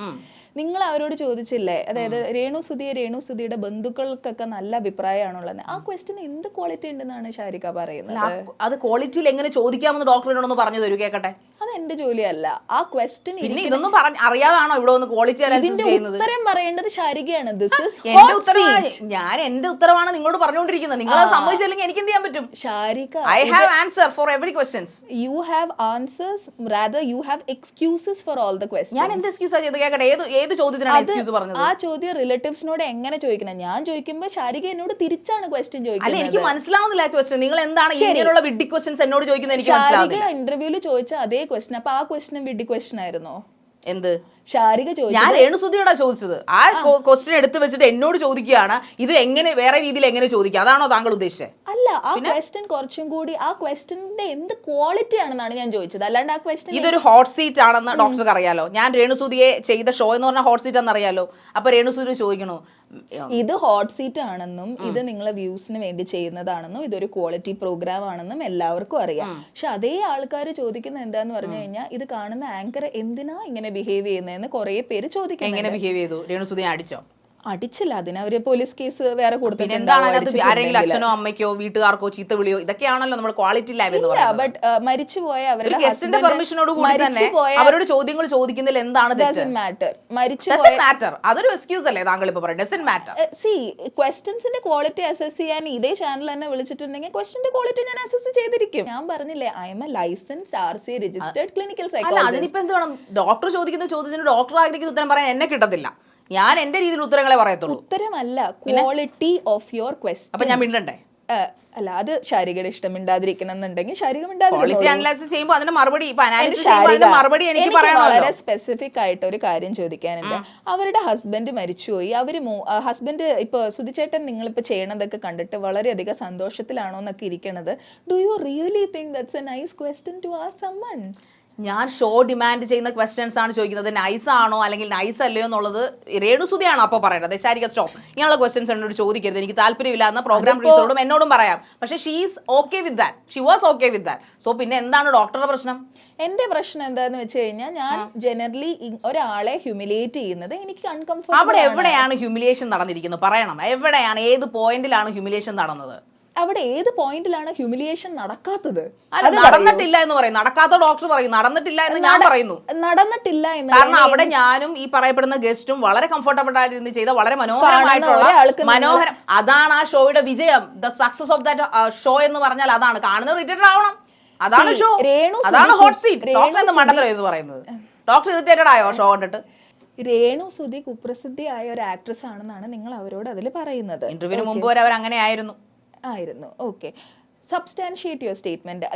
നിങ്ങൾ അവരോട് ചോദിച്ചില്ലേ, അതായത് രേണു സുധിയുടെ ബന്ധുക്കൾക്കൊക്കെ നല്ല അഭിപ്രായമാണുള്ളത്, ആ ക്വസ്റ്റ്യൻ എന്ത് ക്വാളിറ്റി ഉണ്ടെന്നാണ് ഷാരിക പറയുന്നത്? അത് ക്വാളിറ്റിയിൽ എങ്ങനെ ചോദിക്കാമെന്ന് ഡോക്ടറിനോടൊന്ന് പറഞ്ഞു തരൂ കേക്കട്ടെ. അത് എന്റെ ജോലിയല്ല. ആ ക്വസ്റ്റ്യൻ ഇതൊന്നും അറിയാതാണോ ഇവിടെ ഒന്ന് ക്വാളിറ്റി ചെയ്യുന്നത്? ഉത്തരം പറയേണ്ടത് ഷാരികയാണ്. ഞാൻ എന്റെ ഉത്തരവാണ് നിങ്ങളോട് പറഞ്ഞുകൊണ്ടിരിക്കുന്നത്. നിങ്ങൾ അത് സമ്മതിച്ചില്ലെങ്കിൽ എനിക്ക് എന്ത് ചെയ്യാൻ പറ്റും? Sharika, I have answer for every questions. You have answers, rather you have excuses for all the questions. ഞാൻ എന്ത് എക്സ്ക്യൂസാ ചെയ്ത് കേക്കട്ടെ? ഏത് ചോദ്യത്തിനാണ് എക്സ്ക്യൂസ് പറഞ്ഞത്? ആ ചോദ്യം റിലേറ്റീവ്സിനോട് എങ്ങനെ ചോദിക്കണം? ഞാൻ ചോദിക്കുമ്പോൾ ഷാരിക എന്നോട് തിരിച്ചാണ് ക്വസ്റ്റ്യൻ അല്ല, ചോദിക്കുന്നത്. എനിക്ക് മനസ്സിലാവുന്നില്ല ക്വസ്റ്റ്യൻ. നിങ്ങൾ എന്താണ് ഇങ്ങനെയുള്ള വിഡ്ഢി ക്വസ്റ്റ്യൻസ് എന്നോട് ചോദിക്കുന്നത്? എനിക്ക് മനസ്സിലാവുന്നില്ല. ഷാരിക ഇന്റർവ്യൂല് ചോദിച്ച അതേ ക്വസ്റ്റ്യൻ, അപ്പൊ ആ ക്വസ്റ്റ്യൻ വിഡ്ഢി ക്വസ്റ്റ്യൻ ആയിരുന്നോ? എന്ത് ഷാരിക ചോദിച്ചു? ഞാൻ രേണുസുധിയോടാ ചോദിച്ചത്. ആ ക്വസ്റ്റ്യൻ എടുത്ത് വെച്ചിട്ട് എന്നോട് ചോദിക്കുകയാണ് ഇത് എങ്ങനെ വേറെ രീതിയിൽ എങ്ങനെ ചോദിക്കുക, അതാണോ താങ്കൾ ഉദ്ദേശിച്ചത്? അല്ല, ആ ക്വസ്റ്റ്യൻ കുറച്ചും കൂടി ആ ക്വസ്റ്റ്യന്റെ എന്ത് ക്വാളിറ്റി ആണെന്നാണ് ഞാൻ ചോദിച്ചത്, അല്ലാണ്ട് ആ ക്വസ്റ്റ്യൻ. ഇതൊരു ഹോട്ട് സീറ്റ് ആണെന്ന് ഡോക്ടർക്ക് അറിയാലോ. ഞാൻ രേണുസുധിയെ ചെയ്ത ഷോ എന്ന് പറഞ്ഞാൽ ഹോട്ട് സീറ്റ് ആണെന്ന് അറിയാലോ. അപ്പൊ രേണുസുധി ചോദിക്കണോ ഇത് ഹോട്ട് സീറ്റ് ആണെന്നും ഇത് നിങ്ങളെ വ്യൂസിന് വേണ്ടി ചെയ്യുന്നതാണെന്നും ഇതൊരു ക്വാളിറ്റി പ്രോഗ്രാം ആണെന്നും എല്ലാവർക്കും അറിയാം. പക്ഷെ അതേ ആൾക്കാർ ചോദിക്കുന്നത് എന്താന്ന് പറഞ്ഞു കഴിഞ്ഞാൽ ഇത് കാണുന്ന ആങ്കർ എന്തിനാ ഇങ്ങനെ ബിഹേവ് ചെയ്യുന്നതെന്ന് കുറെ പേര് ചോദിക്കും. എങ്ങനെ ബിഹേവ് ചെയ്തു? രേണുസുധി അടിച്ചോ? അടിച്ചില്ല, അതിന് അവര് പോലീസ് കേസ് വേറെ കൊടുത്തിട്ടുണ്ട്. എന്താണ് അതിനകത്ത് ആരെങ്കിലും അച്ഛനോ അമ്മയ്ക്കോ വീട്ടുകാർക്കോ ചീത്ത വിളിയോ ഇതൊക്കെയാണല്ലോ നമ്മൾ ക്വാളിറ്റി ലാബ് എന്ന് പറയുന്നത്. ബട്ട് മരിച്ചുപോയ അവരുടെ ഗസ്റ്റിന്റെ പെർമിഷനോട് കൂടി തന്നെ അവരോട് ചോദ്യങ്ങൾ ചോദിക്കുന്നതിൽ എന്താണ് മാറ്റർ? അതൊരു എക്സ്ക്യൂസ് അല്ലേ താങ്കൾ ഇപ്പൊ പറയുന്നത്? Doesn't matter. സി, ക്വസ്റ്റ്യൻസിന്റെ ക്വാളിറ്റി അസസ് ചെയ്യാൻ ഇതേ ചാനൽ തന്നെ വിളിച്ചിട്ടുണ്ടെങ്കിൽ ക്വസ്റ്റ്യന്റെ ക്വാളിറ്റി ഞാൻ അസസ് ചെയ്തിരിക്കും. ഞാൻ പറഞ്ഞില്ലേ, I M A licensed RC registered clinical psychologist. അതിനിപ്പോ എന്ത് വേണം? ഡോക്ടർ ചോദിക്കുന്ന ചോദ്യത്തിന് ഡോക്ടർ ആഗ്രഹിക്കുന്ന ഉത്തരം പറയാൻ എന്നെ കിട്ടത്തില്ല. ഞാൻ എന്റെ രീതിയിൽ ഉത്തരങ്ങളെ പറയത്തുള്ളൂ. ഉത്തരമല്ല, ക്വാളിറ്റി ഓഫ് യുവർ ക്വസ്റ്റ്യൻ. അപ്പൊ ഞാൻ മിണ്ടണ്ടേ? അല്ല, അത് ഷാരികയുടെ ഇഷ്ടം മിണ്ടാതിരിക്കണം എന്നുണ്ടെങ്കിൽ ഷാരിക ക്വാളിറ്റി അനലൈസ് ചെയ്യുമ്പോൾ അതിന്റെ മറുപടി മറുപടി എനിക്ക് പറയണമല്ലോ. വളരെ സ്പെസിഫിക് ആയിട്ട് ഒരു കാര്യം ചോദിക്കാനുണ്ട്. അവരുടെ ഹസ്ബൻഡ് മരിച്ചുപോയി. അവര് ഹസ്ബൻഡ് ഇപ്പൊ സുധിച്ചേട്ടൻ നിങ്ങളിപ്പോ ചെയ്യണതൊക്കെ കണ്ടിട്ട് വളരെയധികം സന്തോഷത്തിലാണോ എന്നൊക്കെ ഇരിക്കണത്. Do you really think that's a nice question to ask someone? ഞാൻ ഷോ ഡിമാൻഡ് ചെയ്യുന്ന ക്വസ്റ്റ്യൻസ് ആണ് ചോദിക്കുന്നത്. നൈസ് ആണോ അല്ലെങ്കിൽ നൈസ് അല്ലയോ എന്നുള്ളത് രേണുസുധിയാണ് അപ്പൊ പറയേണ്ടത്. ശാരിക സ്റ്റോപ്പ്, ഇങ്ങനെയുള്ള ക്വസ്റ്റ്യൻസ് എന്നോട് ചോദിക്കരുത്, എനിക്ക് താല്പര്യമില്ല എന്ന് പ്രോഗ്രാം പ്രൊഡ്യൂസറോടും എന്നോടും പറയാം. പക്ഷേ she is okay with that, she was okay with that. So പിന്നെ എന്താണ് ഡോക്ടറുടെ പ്രശ്നം? എന്റെ പ്രശ്നം എന്താന്ന് വെച്ച് കഴിഞ്ഞാൽ ഞാൻ ജനറലി ഒരാളെ ഹ്യൂമിലിയേറ്റ് ചെയ്യുന്നത് എനിക്ക് അൺകംഫർട്ടബിൾ. അവിടെ എവിടെയാണ് ഹ്യൂമിലിയേഷൻ നടന്നിരിക്കുന്നത് പറയണം. എവിടെയാണ്, ഏത് പോയിന്റിലാണ് ഹ്യൂമിലിയേഷൻ നടന്നത്? അവിടെ ഏത് പോയിന്റിലാണ് ഹ്യൂമിലിയേഷൻ നടക്കാത്തത്? അത് നടന്നിട്ടില്ല എന്ന് പറയും. നടക്കാത്ത ഡോക്ടർ പറയും, നടന്നിട്ടില്ല എന്ന് ഞാൻ പറയുന്നു. നടന്നിട്ടില്ല എന്ന് കാരണം അവിടെ ഞാനും ഈ പറയപ്പെടുന്ന ഗസ്റ്റും വളരെ കംഫർട്ടബിൾ ആയിട്ട് ചെയ്ത വളരെ മനോഹരം. അതാണ് ആ ഷോയുടെ വിജയം. The success of that show എന്ന് പറഞ്ഞാൽ അതാണ്. കാണുന്നത് റിട്ടേറ്റഡ് ആവണം, അതാണ് ഷോ, അതാണ് ഹോട്ട് സീറ്റ്. ഡോക്ടർ എന്ന് മണ്ടത്തരം എന്ന് പറയുന്നത്. ഡോക്ടർ ഇറിറ്റേറ്റഡ് ആയോ ഷോ കണ്ടിട്ട്? രേണുസുധി കുപ്രസിദ്ധിയായ ഒരു ആക്ട്രസ് ആണെന്നാണ് നിങ്ങൾ അവരോട് അതിൽ പറയുന്നത്. ഇന്റർവ്യൂവിന് മുമ്പ് വരെ അവർ അങ്ങനെ ആയിരുന്നു. Okay, substantiate your statement.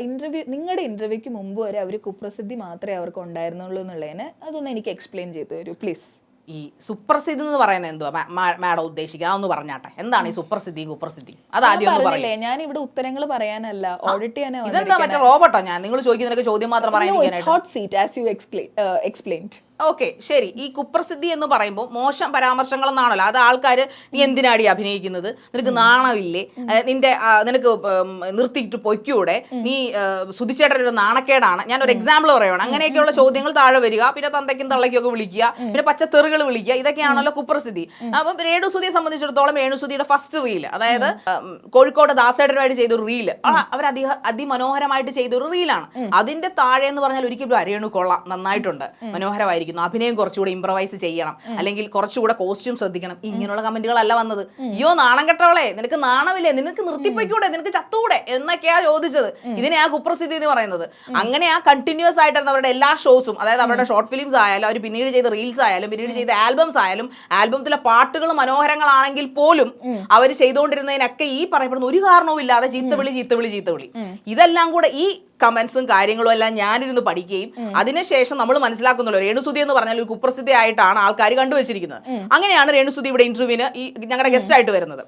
നിങ്ങളുടെ ഇന്റർവ്യൂക്ക് മുമ്പ് വരെ അവർ കുപ്രസിദ്ധി മാത്രമേ അവർക്ക് ഉണ്ടായിരുന്നുള്ളൂ എന്നുള്ളതിന് അതൊന്ന് എനിക്ക് എക്സ്പ്ലെയിൻ ചെയ്തു തരൂ പ്ലീസ്. ഈ സുപ്രസിദ്ധി എന്ന് പറയുന്നത് എന്തുവാ മാഡം ഉദ്ദേശിക്കുക? അതൊന്ന് പറഞ്ഞാട്ടെ, എന്താണ് ഈ സുപ്രസിദ്ധി കുപ്രസിദ്ധി? അത് ആദ്യം ഒന്ന് പറയല്ലേ. ഞാൻ ഇവിടെ ഉത്തരങ്ങൾ പറയാനല്ല, ഓഡിറ്റ് ചെയ്യാനോ. ഇതെന്താ മറ്റേ റോബോട്ടോ? ഞാൻ നിങ്ങൾ ചോദിക്കുന്നതിനൊക്കെ ചോദ്യം മാത്രം പറയാൻ. ഓക്കെ, ശരി. ഈ കുപ്രസിദ്ധി എന്ന് പറയുമ്പോൾ മോശം പരാമർശങ്ങൾ എന്നാണല്ലോ. അത് ആൾക്കാർ നീ എന്തിനാടി അഭിനയിക്കുന്നത്, നിനക്ക് നാണമില്ലേ, നിനക്ക് നിർത്തിയിട്ട് പൊയ്ക്കൂടെ, നീ സുധിച്ചേട്ടൻ ഒരു നാണക്കേടാണ്, ഞാൻ ഒരു എക്സാമ്പിൾ പറയുകയാണ്. അങ്ങനെയൊക്കെയുള്ള ചോദ്യങ്ങൾ താഴെ വരിക. പിന്നെ തന്തയ്ക്കും തള്ളയ്ക്കും ഒക്കെ വിളിക്കുക, പിന്നെ പച്ചത്തെറികൾ വിളിക്കുക. ഇതൊക്കെയാണല്ലോ കുപ്രസിദ്ധി. അപ്പം രേണുസുധിയെ സംബന്ധിച്ചിടത്തോളം രേണുസുധിയുടെ ഫസ്റ്റ് റീൽ, അതായത് കോഴിക്കോട് ദാസേട്ടനുമായിട്ട് ചെയ്തൊരു റീല്, അവർ അതിമനോഹരമായിട്ട് ചെയ്തൊരു റീലാണ്. അതിന്റെ താഴെ എന്ന് പറഞ്ഞാൽ ഒരിക്കലും രേണു കൊള്ളാം, നന്നായിട്ടുണ്ട്, മനോഹരമായിരിക്കും, അഭിനയം കുറച്ചുകൂടെ ഇംപ്രവൈസ് ചെയ്യണം, അല്ലെങ്കിൽ കുറച്ചുകൂടെ കോസ്റ്റ്യൂം ശ്രദ്ധിക്കണം, ഇങ്ങനെയുള്ള കമന്റുകളല്ല വന്നത്. അയ്യോ നാണം കെട്ടവളെ, നിനക്ക് നാണമില്ലേ, നിനക്ക് നിർത്തിപ്പോയിക്കൂടെ, നിനക്ക് ചത്തൂടെ എന്നൊക്കെയാ ചോദിച്ചത്. ഇതിനെയാ കുപ്രസിദ്ധി എന്ന് പറയുന്നത്. അങ്ങനെ ആ കണ്ടിന്യൂസ് ആയിട്ടാണ് അവരുടെ എല്ലാ ഷോസും, അതായത് അവരുടെ ഷോർട്ട് ഫിലിംസ് ആയാലും അവർ പിന്നീട് ചെയ്ത റീൽസ് ആയാലും പിന്നീട് ചെയ്ത ആൽബംസ് ആയാലും ആൽബത്തിലെ പാട്ടുകൾ മനോഹരങ്ങളാണെങ്കിൽ പോലും അവർ ചെയ്തുകൊണ്ടിരുന്നതിനൊക്കെ ഈ പറയപ്പെടുന്ന ഒരു കാരണവും ഇല്ലാതെ ചീത്തവിളി. ഇതെല്ലാം കൂടെ ഈ കമന്റ്സും കാര്യങ്ങളും എല്ലാം ഞാനിരുന്ന് പഠിക്കുകയും അതിനുശേഷം നമ്മൾ മനസ്സിലാക്കുന്നുള്ളൂ രേണുസുതി എന്ന് പറഞ്ഞാൽ ഒരു കുപ്രസിദ്ധയായിട്ടാണ് ആൾക്കാർ കണ്ടുവച്ചിരിക്കുന്നത്. അങ്ങനെയാണ് രേണുസുതി ഇവിടെ ഇന്റർവ്യൂവിന് ഈ ഞങ്ങളുടെ ഗസ്റ്റ് ആയിട്ട് വരുന്നത്.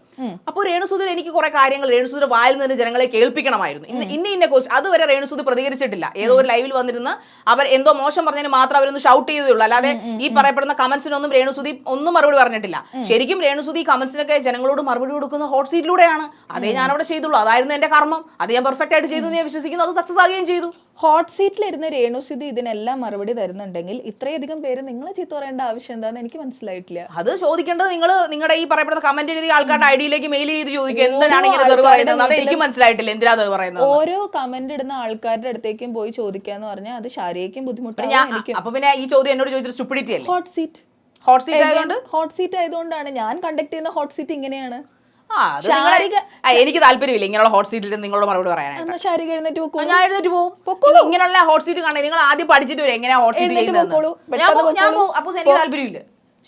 അപ്പോൾ രേണുസുതി എനിക്ക് കുറെ കാര്യങ്ങൾ രേണുസുതിയുടെ വായിൽ നിന്ന് ജനങ്ങളെ കേൾപ്പിക്കണമായിരുന്നു. ഇന്ന ക്വസ്റ്റ്യൻ അതുവരെ രേണുസുതി പ്രതികരിച്ചിട്ടില്ല. ഏതോ ഒരു ലൈവിൽ വന്നിരുന്ന് അവർ എന്തോ മോശം പറഞ്ഞതിന് മാത്രം അവരൊന്ന് ഷൗട്ട് ചെയ്തേ അല്ലാതെ ഈ പറയപ്പെടുന്ന കമന്റ്സിനൊന്നും രേണുസുതി ഒന്നും മറുപടി പറഞ്ഞിട്ടില്ല. ശരിക്കും രേണുസുതി കമന്റ്സിനൊക്കെ ജനങ്ങളോട് മറുപടി കൊടുക്കുന്ന ഹോട്ട് സീറ്റിലൂടെയാണ്. അതേ ഞാൻ അവിടെ ചെയ്തുള്ളൂ. അതായിരുന്നു എന്റെ കർമ്മം. അത് ഞാൻ പെർഫെക്റ്റ് ആയിട്ട് ചെയ്തു ഞാൻ വിശ്വസിക്കുന്നു. അത് സക്സസ് ആകുകയും ചെയ്തു. ഹോട്ട് സീറ്റിലിരുന്ന് രേണുസുതി ഇതിനെല്ലാം മറുപടി തരുന്നുണ്ടെങ്കിൽ ഇത്രയധികം പേര് നിങ്ങളെ ചീത്ത പറയേണ്ട ആവശ്യം എന്താന്ന് എനിക്ക് മനസ്സിലായിട്ടില്ല. അത് ചോദിക്കേണ്ടത് നിങ്ങൾ നിങ്ങളുടെ ഈ പറയപ്പെടുന്ന കമന്റ് എഴുതി ആൾക്കാരുടെ ഐഡിയിലേക്ക് മെയിൽ ചെയ്ത് ചോദിക്കുക എന്തിനാണ് ഇങ്ങനെ തെറി പറയുന്നത്. അത് എനിക്ക് മനസ്സിലായിട്ടില്ല എന്തിനാ തെറി പറയുന്നത്. ഓരോ കമന്റ് ഇടുന്ന ആൾക്കാരുടെ അടുത്തേക്കും പോയി ചോദിക്കാന്ന് പറഞ്ഞാൽ അത് ശാരീരിക്കും ബുദ്ധിമുട്ടാണ്. അപ്പൊ പിന്നെ ഈ ചോദ്യം എന്നോട് ചോദിച്ചൊരു സ്റ്റുപ്പിഡിറ്റി അല്ലേ? ഹോട്ട് സീറ്റ് ആയതുകൊണ്ടാണ് ഞാൻ കണ്ടക്ട് ചെയ്യുന്ന ഹോട്ട് സീറ്റ് ഇങ്ങനെയാണ്. എനിക്ക് താല്പര്യമില്ല ഇങ്ങനെയുള്ള ഹോട്ട് സീറ്റിൽ നിങ്ങളോട് മറുപടി പറയാനായിട്ട്. ശാരിക എഴുന്നേറ്റ് പോകും. ഞാൻ എഴുന്നേറ്റ് പോകും. ഇങ്ങനെയുള്ള ഹോട്ട് സീറ്റ് കാണേ നിങ്ങൾ ആദ്യം പഠിച്ചിട്ട് വരും എങ്ങനെയാ ഹോട്ട് സീറ്റ് ചെയ്യുന്നത്. അപ്പൊ എനിക്ക് താല്പര്യമില്ല.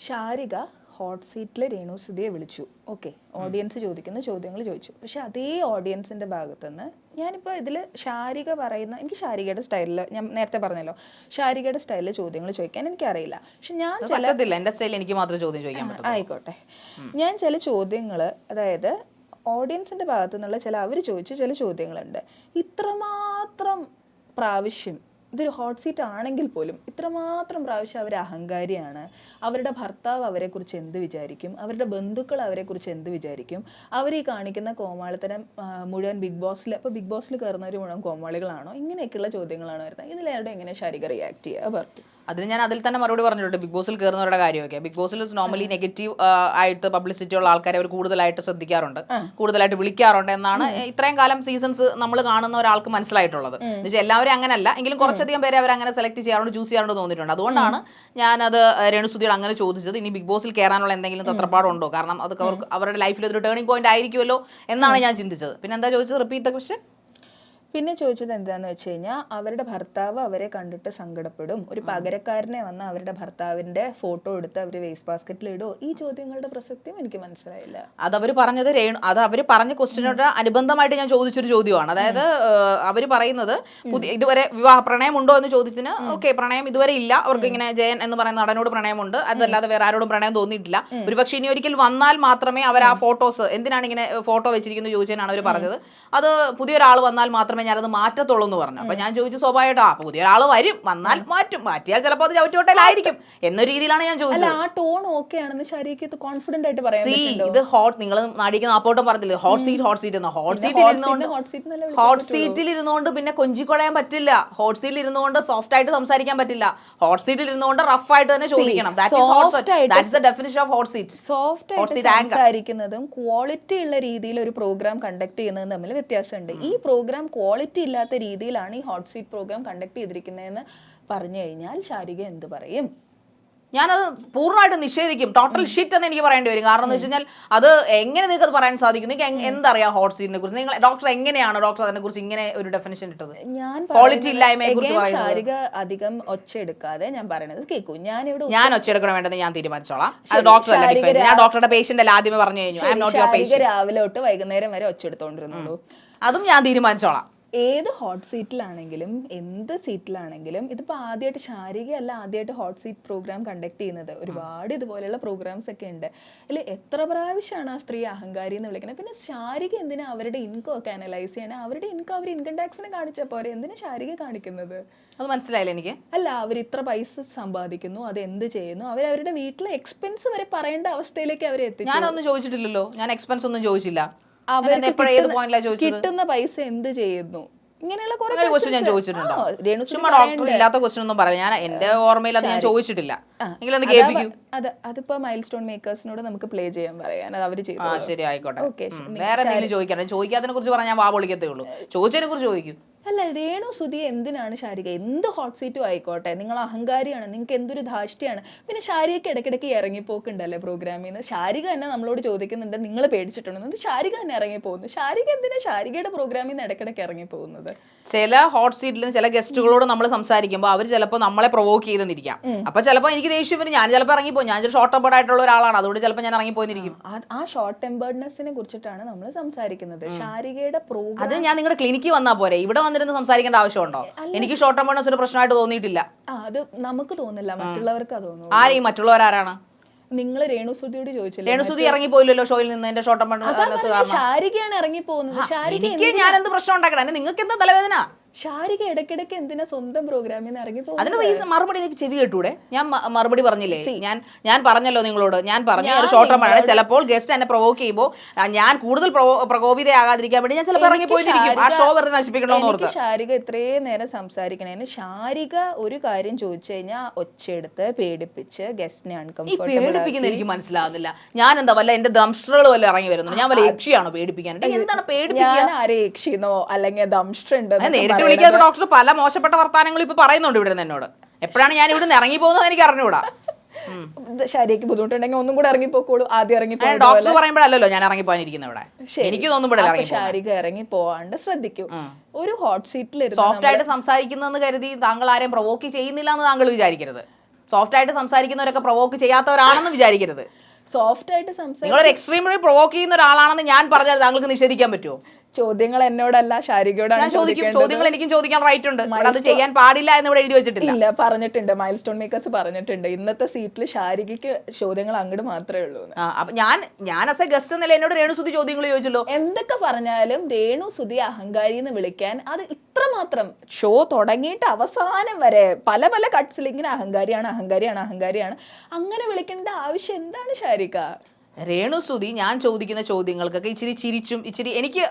ശാരിക ഹോട്ട് സീറ്റിൽ രേണുസുതിയെ വിളിച്ചു. ഓക്കെ, ഓഡിയൻസ് ചോദിക്കുന്ന ചോദ്യങ്ങൾ ചോദിച്ചു. പക്ഷെ അതേ ഓഡിയൻസിന്റെ ഭാഗത്തുനിന്ന് ഞാനിപ്പോൾ ഇതിൽ ശാരിക പറയുന്ന എനിക്ക് ശാരികയുടെ സ്റ്റൈലിൽ ഞാൻ നേരത്തെ പറഞ്ഞല്ലോ ശാരികയുടെ സ്റ്റൈലിൽ ചോദ്യങ്ങൾ ചോദിക്കാൻ എനിക്കറിയില്ല. പക്ഷെ ഞാൻ എന്റെ സ്റ്റൈലിൽ എനിക്ക് മാത്രം ചോദ്യം ചോദിക്കാൻ പറ്റും. ആയിക്കോട്ടെ, ഞാൻ ചില ചോദ്യങ്ങൾ അതായത് ഓഡിയൻസിന്റെ ഭാഗത്തു നിന്നുള്ള അവർ ചോദിച്ച ചില ചോദ്യങ്ങളുണ്ട്. ഇത്രമാത്രം പ്രാവശ്യം ഇതൊരു ഹോട്ട് സീറ്റ് ആണെങ്കിൽ പോലും ഇത്രമാത്രം പ്രാവശ്യം അവർ അഹങ്കാരിയാണ്, അവരുടെ ഭർത്താവ് അവരെക്കുറിച്ച് എന്ത് വിചാരിക്കും, അവരുടെ ബന്ധുക്കൾ അവരെക്കുറിച്ച് എന്ത് വിചാരിക്കും, അവർ ഈ കാണിക്കുന്ന കോമാളിത്തരം മുഴുവൻ ബിഗ് ബോസിൽ അപ്പോൾ ബിഗ് ബോസിൽ കയറുന്നവർ മുഴുവൻ കോമാളികളാണോ, ഇങ്ങനെയൊക്കെയുള്ള ചോദ്യങ്ങളാണ് വരുന്നത്. ഇതിലാരുടെ എങ്ങനെ ശാരിക റിയാക്ട് ചെയ്യുക? അതിന് ഞാൻ അതിൽ തന്നെ മറുപടി പറഞ്ഞിട്ടുണ്ട്. ബിഗ് ബോസിൽ കയറുന്നവരുടെ കാര്യമൊക്കെ ബിഗ് ബോസിൽ നോർമലി നെഗറ്റീവ് ആയിട്ട് പബ്ലിസിറ്റി ഉള്ള ആൾക്കാരെ അവർ കൂടുതലായിട്ട് ശ്രദ്ധിക്കാറുണ്ട്, കൂടുതലായിട്ട് വിളിക്കാറുണ്ട് എന്നാണ് ഇത്രയും കാലം സീസൺസ് നമ്മൾ കാണുന്ന ഒരാൾക്ക് മനസ്സിലായിട്ടുള്ളത്. എന്നുവെച്ചാൽ എല്ലാവരും അങ്ങനല്ല, എങ്കിലും കുറച്ചധികം പേരെ അവർ അങ്ങനെ സെലക്ട് ചെയ്യാറുണ്ട്, ചൂസ് ചെയ്യാറുണ്ട് തോന്നിയിട്ടുണ്ട്. അതുകൊണ്ടാണ് ഞാനത് രേണുസുതിയോട് അങ്ങനെ ചോദിച്ചത്. ഇനി ബിഗ് ബോസിൽ കയറാനുള്ള എന്തെങ്കിലും തത്രപ്പാടുണ്ടോ, കാരണം അത് അവരുടെ ലൈഫിൽ ഒരു ടേണിംഗ് പോയിന്റ് ആയിരിക്കുമല്ലോ എന്നാണ് ഞാൻ ചിന്തിച്ചത്. പിന്നെ എന്താ ചോദിച്ചത്? Repeat the question. പിന്നെ ചോദിച്ചത് എന്താന്ന് വെച്ച് കഴിഞ്ഞാൽ അവരുടെ ഭർത്താവ് അവരെ കണ്ടിട്ട് സങ്കടപ്പെടും, ഒരു പകരക്കാരനെ വന്ന് അവരുടെ ഭർത്താവിന്റെ ഫോട്ടോ എടുത്ത് അവർ വേസ്റ്റ് ബാസ്ക്കറ്റിൽ ഇടുമോ? ഈ ചോദ്യങ്ങളുടെ പ്രസക്തിയും എനിക്ക് മനസ്സിലായില്ല. അത് അവർ പറഞ്ഞത് അത് അവർ പറഞ്ഞ ക്വസ്റ്റ്യനോട് അനുബന്ധമായിട്ട് ഞാൻ ചോദിച്ചൊരു ചോദ്യമാണ്. അതായത് അവർ പറയുന്നത് ഇതുവരെ വിവാഹ പ്രണയമുണ്ടോ എന്ന് ചോദ്യത്തിന് ഓക്കെ പ്രണയം ഇതുവരെ ഇല്ല, അവർക്ക് ഇങ്ങനെ ജയൻ എന്ന് പറയുന്ന നടനോട് പ്രണയമുണ്ട്, അതല്ലാതെ വേറെ ആരോടും പ്രണയം തോന്നിയിട്ടില്ല. ഒരു പക്ഷേ ഇനി ഒരിക്കൽ വന്നാൽ മാത്രമേ അവർ ആ ഫോട്ടോസ് എന്തിനാണ് ഇങ്ങനെ ഫോട്ടോ വെച്ചിരിക്കുന്നത് ചോദിച്ചതിനാണ് അവർ പറഞ്ഞത്. അത് പുതിയൊരാൾ വന്നാൽ മാത്രമേ ഞാനത് മാറ്റത്തുള്ളൂ എന്ന് പറഞ്ഞു. അപ്പൊ ഞാൻ ചോദിച്ചു സ്വാഭാവികമായിട്ടോ പുതിയൊരാൾ വരും, വന്നാൽ മാറ്റിയാൽ ചിലപ്പോൾ അത് ചവിറ്റുകൊട്ടയിലായിരിക്കും എന്നൊരു രീതിയിലാണ് ഞാൻ ചോദിച്ചത്. ആ ടോൺ ഓക്കെ ആണെന്ന് ശാരികയ്ക്ക് കോൺഫിഡന്റ് ആയിട്ട് പറയാം. ഇത് ഹോട്ട് നിങ്ങൾ നാടിക്ക് നാപ്പോട്ടം പറഞ്ഞില്ലേ ഹോട്ട് സീറ്റ് എന്ന ഹോട്ട് സീറ്റിൽ ഇരുന്നുകൊണ്ട് പിന്നെ കൊഞ്ചിക്കൊഴയാൻ പറ്റില്ല. ഹോട്ട് സീറ്റിൽ ഇരുന്നുകൊണ്ട് സോഫ്റ്റ് ആയിട്ട് സംസാരിക്കാൻ പറ്റില്ല. ഹോട്ട് സീറ്റിൽ ഇരുന്നുകൊണ്ട് റഫ് ആയിട്ട് തന്നെ ചോദിക്കണം. സോഫ്റ്റ് ആയിട്ട് സംസാരിക്കുന്നതും ക്വാളിറ്റി ഉള്ള രീതിയിൽ ഒരു പ്രോഗ്രാം കണ്ടക്ട് ചെയ്യുന്നതും തമ്മിൽ വ്യത്യാസമുണ്ട്. ഈ പ്രോഗ്രാം ക്വാളിറ്റി ഇല്ലാത്ത രീതിയിലാണ് ഈ ഹോട്ട് സീറ്റ് പ്രോഗ്രാം കണ്ടക്ട് ചെയ്തിരിക്കുന്നതെന്ന് പറഞ്ഞു കഴിഞ്ഞാൽ ശാരിക എന്ത് പറയും? ഞാനത് പൂർണ്ണമായിട്ട് നിഷേധിക്കും. ടോട്ടൽ ഷിറ്റ് എന്ന് എനിക്ക് പറയേണ്ടി വരും. കാരണം എന്ന് വെച്ച് കഴിഞ്ഞാൽ അത് എങ്ങനെ നിങ്ങൾക്ക് അത് പറയാൻ സാധിക്കും? നിങ്ങൾക്ക് എന്തറിയാം ഹോട്ട് സീറ്റിനെ കുറിച്ച്? നിങ്ങൾ ഡോക്ടർ എങ്ങനെയാണ് ഡോക്ടർ അതിനെ കുറിച്ച് ഇങ്ങനെ ഒരു ഡെഫിനിഷൻ ഇട്ടത്? ക്വാളിറ്റി ഇല്ലായ്മയെ കുറിച്ച് പറയുന്നത് ശാരിക അധികം ഒച്ച എടുക്കാതെ ഞാൻ പറയണത് കേൾക്കൂ. ഞാൻ ഒച്ച എടുക്കണം വേണ്ടത് ഞാൻ തീരുമാനിച്ചോളാം. അത് ഡോക്ടർ തന്നെ ഡിഫൈൻ. ഞാൻ ഡോക്ടറുടെ പേഷ്യന്റ് അല്ല ആദ്യമേ പറഞ്ഞു കഴിഞ്ഞു. I am not your patient. രാവിലെ തൊട്ട് വൈകുന്നേരം വരെ ഒച്ച എടുത്തോണ്ടിരുന്നുള്ളൂ. അതും ഞാൻ തീരുമാനിച്ചോളാം. ഏത് ഹോട്ട് സീറ്റിലാണെങ്കിലും എന്ത് സീറ്റിലാണെങ്കിലും ഇതിപ്പോൾ ആദ്യമായിട്ട് ശാരികയല്ല ആദ്യമായിട്ട് ഹോട്ട് സീറ്റ് പ്രോഗ്രാം കണ്ടക്ട് ചെയ്യുന്നത്. ഒരുപാട് ഇതുപോലെയുള്ള പ്രോഗ്രാംസ് ഒക്കെ ഉണ്ട്. അതിൽ എത്ര പ്രാവശ്യമാണ് ആ സ്ത്രീ അഹങ്കാരി എന്ന് വിളിക്കുന്നത്? പിന്നെ ശാരിക എന്തിനാ അവരുടെ ഇൻകം ഒക്കെ അനലൈസ് ചെയ്യണേ? അവരുടെ ഇൻകം അവർ ഇൻകം ടാക്സിനെ കാണിച്ചാൽ പോരെ, എന്തിനാ ശാരിക കാണിക്കുന്നത്? അത് മനസ്സിലായില്ല എനിക്ക്. അല്ല, അവർ ഇത്ര പൈസ സമ്പാദിക്കുന്നു, അത് എന്ത് ചെയ്യുന്നു, അവരുടെ വീട്ടിലെ എക്സ്പെൻസ് വരെ പറയേണ്ട അവസ്ഥയിലേക്ക് അവർ എത്തി. ഞാനൊന്നും ചോദിച്ചിട്ടില്ലല്ലോ, ഞാൻ എക്സ്പെൻസ് ഒന്നും ചോദിച്ചില്ല. കിട്ടുന്ന പൈസ എന്ത് ചെയ്യുന്നു? ഇങ്ങനെയുള്ള ക്വസ്റ്റ്യൻ ഞാൻ ചോദിച്ചിട്ടുണ്ടോ? ഡോക്ടർ ഇല്ലാത്ത ക്വസ്റ്റ്യൻ ഒന്നും പറയാം. ഞാൻ എന്റെ ഓർമ്മയിൽ അത് ഞാൻ ചോദിച്ചിട്ടില്ല. അതിപ്പോ മൈൽ സ്റ്റോൺ മേക്കേഴ്സിനോട് നമുക്ക് പ്ലേ ചെയ്യാൻ പറയാൻ അത് അവര് ചെയ്തു. ശരി ആയിക്കോട്ടെ. വേറെ എന്തെങ്കിലും ചോദിക്കണം? ചോദിക്കാതിനെ കുറിച്ച് പറഞ്ഞാൽ ഞാൻ വാ പൊളിക്കത്തേ ഉള്ളൂ. ചോദിച്ചതിനെ കുറിച്ച് ചോദിക്കും. അല്ല, രേണുസുതി എന്തിനാണ് ശാരിക എന്ത് ഹോട്ട് സീറ്റും ആയിക്കോട്ടെ, നിങ്ങൾ അഹങ്കാരിയാണ്, നിങ്ങൾക്ക് എന്തൊരു ധാഷ്ട്യാണ്. പിന്നെ ശാരികയ്ക്ക് ഇടയ്ക്കിടയ്ക്ക് ഇറങ്ങിപ്പോക്കുണ്ടല്ലേ പ്രോഗ്രാമിൽ നിന്ന്? ശാരിക തന്നെ നമ്മളോട് ചോദിക്കുന്നുണ്ട് നിങ്ങൾ പേടിച്ചിട്ടുണ്ടെന്ന്. ശാരിക തന്നെ ഇറങ്ങിപ്പോകുന്നു. ശാരിക എന്തിനാ ശാരികയുടെ പ്രോഗ്രാമിൽ നിന്ന് ഇടയ്ക്കിടയ്ക്ക് ഇറങ്ങിപ്പോകുന്നത്? ചില ഹോട്ട് സീറ്റിലും ചില ഗസ്റ്റുകളോട് നമ്മൾ സംസാരിക്കുമ്പോൾ അവർ ചിലപ്പോൾ നമ്മളെ പ്രൊവോക്ക് ചെയ്തെന്നിരിക്കാം. അപ്പൊ ചിലപ്പോൾ എനിക്ക് ദേഷ്യം വരും, ഞാൻ ചിലപ്പോൾ ഇറങ്ങിപ്പോയി. ഞാൻ ഷോർട്ട് ടെമ്പേർഡ് ആയിട്ടുള്ള ഒരാളാണ്, അതുകൊണ്ട് ചിലപ്പോൾ ഞാൻ ഇറങ്ങിപ്പോയിരിക്കും. ആ ഷോർട്ട് ടെമ്പേർഡ്നെസ്സിനെ കുറിച്ചിട്ടാണ് നമ്മൾ സംസാരിക്കുന്നത്. ശാരികയുടെ പ്രോഗ്രാം അത് ഞാൻ നിങ്ങളുടെ ക്ലിനിക്കിൽ വന്നാൽ പോരെ, ഇവിടെ വന്നിരുന്ന് സംസാരിക്കേണ്ട ആവശ്യമുണ്ടോ? എനിക്ക് ഷോർട്ട് ടേം അവേർനെസ് ഒരു പ്രശ്നമായിട്ട് തോന്നിയിട്ടില്ല. അത് നമുക്ക് തോന്നില്ല, മറ്റുള്ളവർക്ക് തോന്നുന്നു. ആരെയും മറ്റുള്ളവരാരാണ്? നിങ്ങൾ രേണുസുതിയോട് ചോദിച്ചില്ല. രേണുസുതി ഇറങ്ങി പോയില്ലല്ലോ ഷോയിൽ നിന്ന് എന്റെ ഷോർട്ട് ടേം അവേർനെസ് കാരണം. ഷാരികയാണ് ഇറങ്ങി പോകുന്നത്. എനിക്ക് ഞാൻ എന്ത് പ്രശ്നം ഉണ്ടാക്കണം? നിങ്ങൾക്ക് എന്താ തലവേദന? ഷാരിക ഇടയ്ക്കിടയ്ക്ക് എന്തിനാ സ്വന്തം പ്രോഗ്രാമിൽ നിന്ന് ഇറങ്ങി പോകുന്നത്? അതിന് റീസൺ മറുപടി എനിക്ക് ചെവി കേട്ടൂടെ? ഞാൻ മറുപടി പറഞ്ഞില്ലേ? ഞാൻ പറഞ്ഞല്ലോ നിങ്ങളോട്, ഞാൻ പറഞ്ഞു ഒരു ഷോർട്ട് ടേം ആണ്. ചിലപ്പോൾ ഗസ്റ്റ് എന്നെ പ്രൊവോക്ക് ചെയ്യുമ്പോൾ ഞാൻ കൂടുതൽ പ്രകോപിതയാകാതിരിക്കാൻ വേണ്ടി ഞാൻ ചിലപ്പോൾ ഇറങ്ങി പോയിരിക്കും. ആ ഷോ വെറുതെ നശിപ്പിക്കണമെന്ന് ഓർത്ത്. ഷാരിക ഇത്രയും നേരം സംസാരിക്കണേന് ഷാരിക ഒരു കാര്യം ചോദിച്ചു കഴിഞ്ഞാൽ ഒച്ചയെടുത്ത് പേടിപ്പിച്ച് ഗസ്റ്റിനെ പേടിപ്പിക്കുന്ന എനിക്ക് മനസ്സിലാവുന്നില്ല. ഞാൻ എന്താ വല്ല എന്റെ ദംഷ്ട്രകൾ വല്ല ഇറങ്ങി വരുന്നു? ഞാൻ വല്ല യക്ഷിയാണോ പേടിപ്പിക്കാൻ? എന്താണ് പേടിപ്പിക്കാൻ? ആരെ യക്ഷിന്നോ അല്ലെങ്കിൽ ദംഷ്ട്ര ഉണ്ട് നേരിട്ട് വിളിക്കാതെ ഡോക്ടർ പല മോശപ്പെട്ട വർത്താനങ്ങൾ ഇപ്പൊ പറയുന്നുണ്ട് ഇവിടെ നിന്ന് എന്നോട്. എപ്പോഴാണ് ഞാൻ ഇവിടെ നിന്ന് ഇറങ്ങി പോകുന്നത് എനിക്ക് അറിഞ്ഞുകൂടാ. ശരിക്ക് ബുദ്ധിമുട്ടുണ്ടെങ്കിൽ ഒന്നും കൂടെ ഇറങ്ങിപ്പോക്കോളൂ. ആദ്യം ഇറങ്ങിപ്പോ ഡോക്ടർ പറയുമ്പോഴല്ലോ ഞാൻ ഇറങ്ങി പോകാനിരിക്കുന്നത് ഇവിടെ. എനിക്ക് തോന്നുമ്പോഴല്ലേ ശാരിക ഇറങ്ങി പോവാണ്ട് ശ്രദ്ധിക്കൂ. ഒരു ഹോട്ട് സീറ്റിൽ സോഫ്റ്റ് ആയിട്ട് സംസാരിക്കുന്നതെന്ന് കരുതി താങ്കൾ ആരെയും പ്രൊവോക്ക് ചെയ്യുന്നില്ല എന്ന് താങ്കൾ വിചാരിക്കരുത്. സോഫ്റ്റ് ആയിട്ട് സംസാരിക്കുന്നവരൊക്കെ പ്രൊവോക്ക് ചെയ്യാത്തവരാണെന്ന് വിചാരിക്കരുത്. സോഫ്റ്റ് ആയിട്ട് നിങ്ങളൊരു എക്സ്ട്രീംലി പ്രൊവോക്ക് ചെയ്യുന്ന ഒരാളാണെന്ന് ഞാൻ പറഞ്ഞാൽ താങ്കൾക്ക് നിഷേധിക്കാൻ പറ്റുമോ? ചോദ്യങ്ങൾ എന്നോടല്ല ഷാരികയോടാണ് ചോദിക്കുന്നത്. ചോദ്യങ്ങൾ എനിക്കും ചോദിക്കാൻ റൈറ്റ് ഉണ്ട്. അത് ചെയ്യാൻ പാടില്ല എന്ന് ഇവിടെ എഴുതി വെച്ചിട്ടില്ല. ഇല്ല, പറഞ്ഞിട്ടുണ്ട്. മൈൽ സ്റ്റോൺ മേക്കേഴ്സ് പറഞ്ഞിട്ടുണ്ട് ഇന്നത്തെ സീറ്റിൽ ഷാരികയ്ക്ക് ചോദ്യങ്ങൾ അങ്ങോട്ട് മാത്രമേ ഉള്ളൂ. അപ്പൊ ഞാൻ ആസ് എ ഗസ്റ്റ് എന്നല്ല എന്നോട് രേണുസുതി ചോദ്യങ്ങൾ ചോദിച്ചല്ലോ. എന്തൊക്കെ പറഞ്ഞാലും രേണുസുതി അഹങ്കാരി എന്ന് വിളിക്കാൻ അത് ഇത്രമാത്രം ഷോ തുടങ്ങിയിട്ട് അവസാനം വരെ പല പല കട്ട്സിൽ ഇങ്ങനെ അഹങ്കാരിയാണ് അഹങ്കാരിയാണ് അഹങ്കാരിയാണ് അങ്ങനെ വിളിക്കേണ്ട ആവശ്യം എന്താണ് ഷാരിക? രേണുസുതി ഞാൻ ചോദിക്കുന്ന ചോദ്യങ്ങൾക്കൊക്കെ ഇച്ചിരി ചിരിച്ചും ഇച്ചിരി എനിക്ക്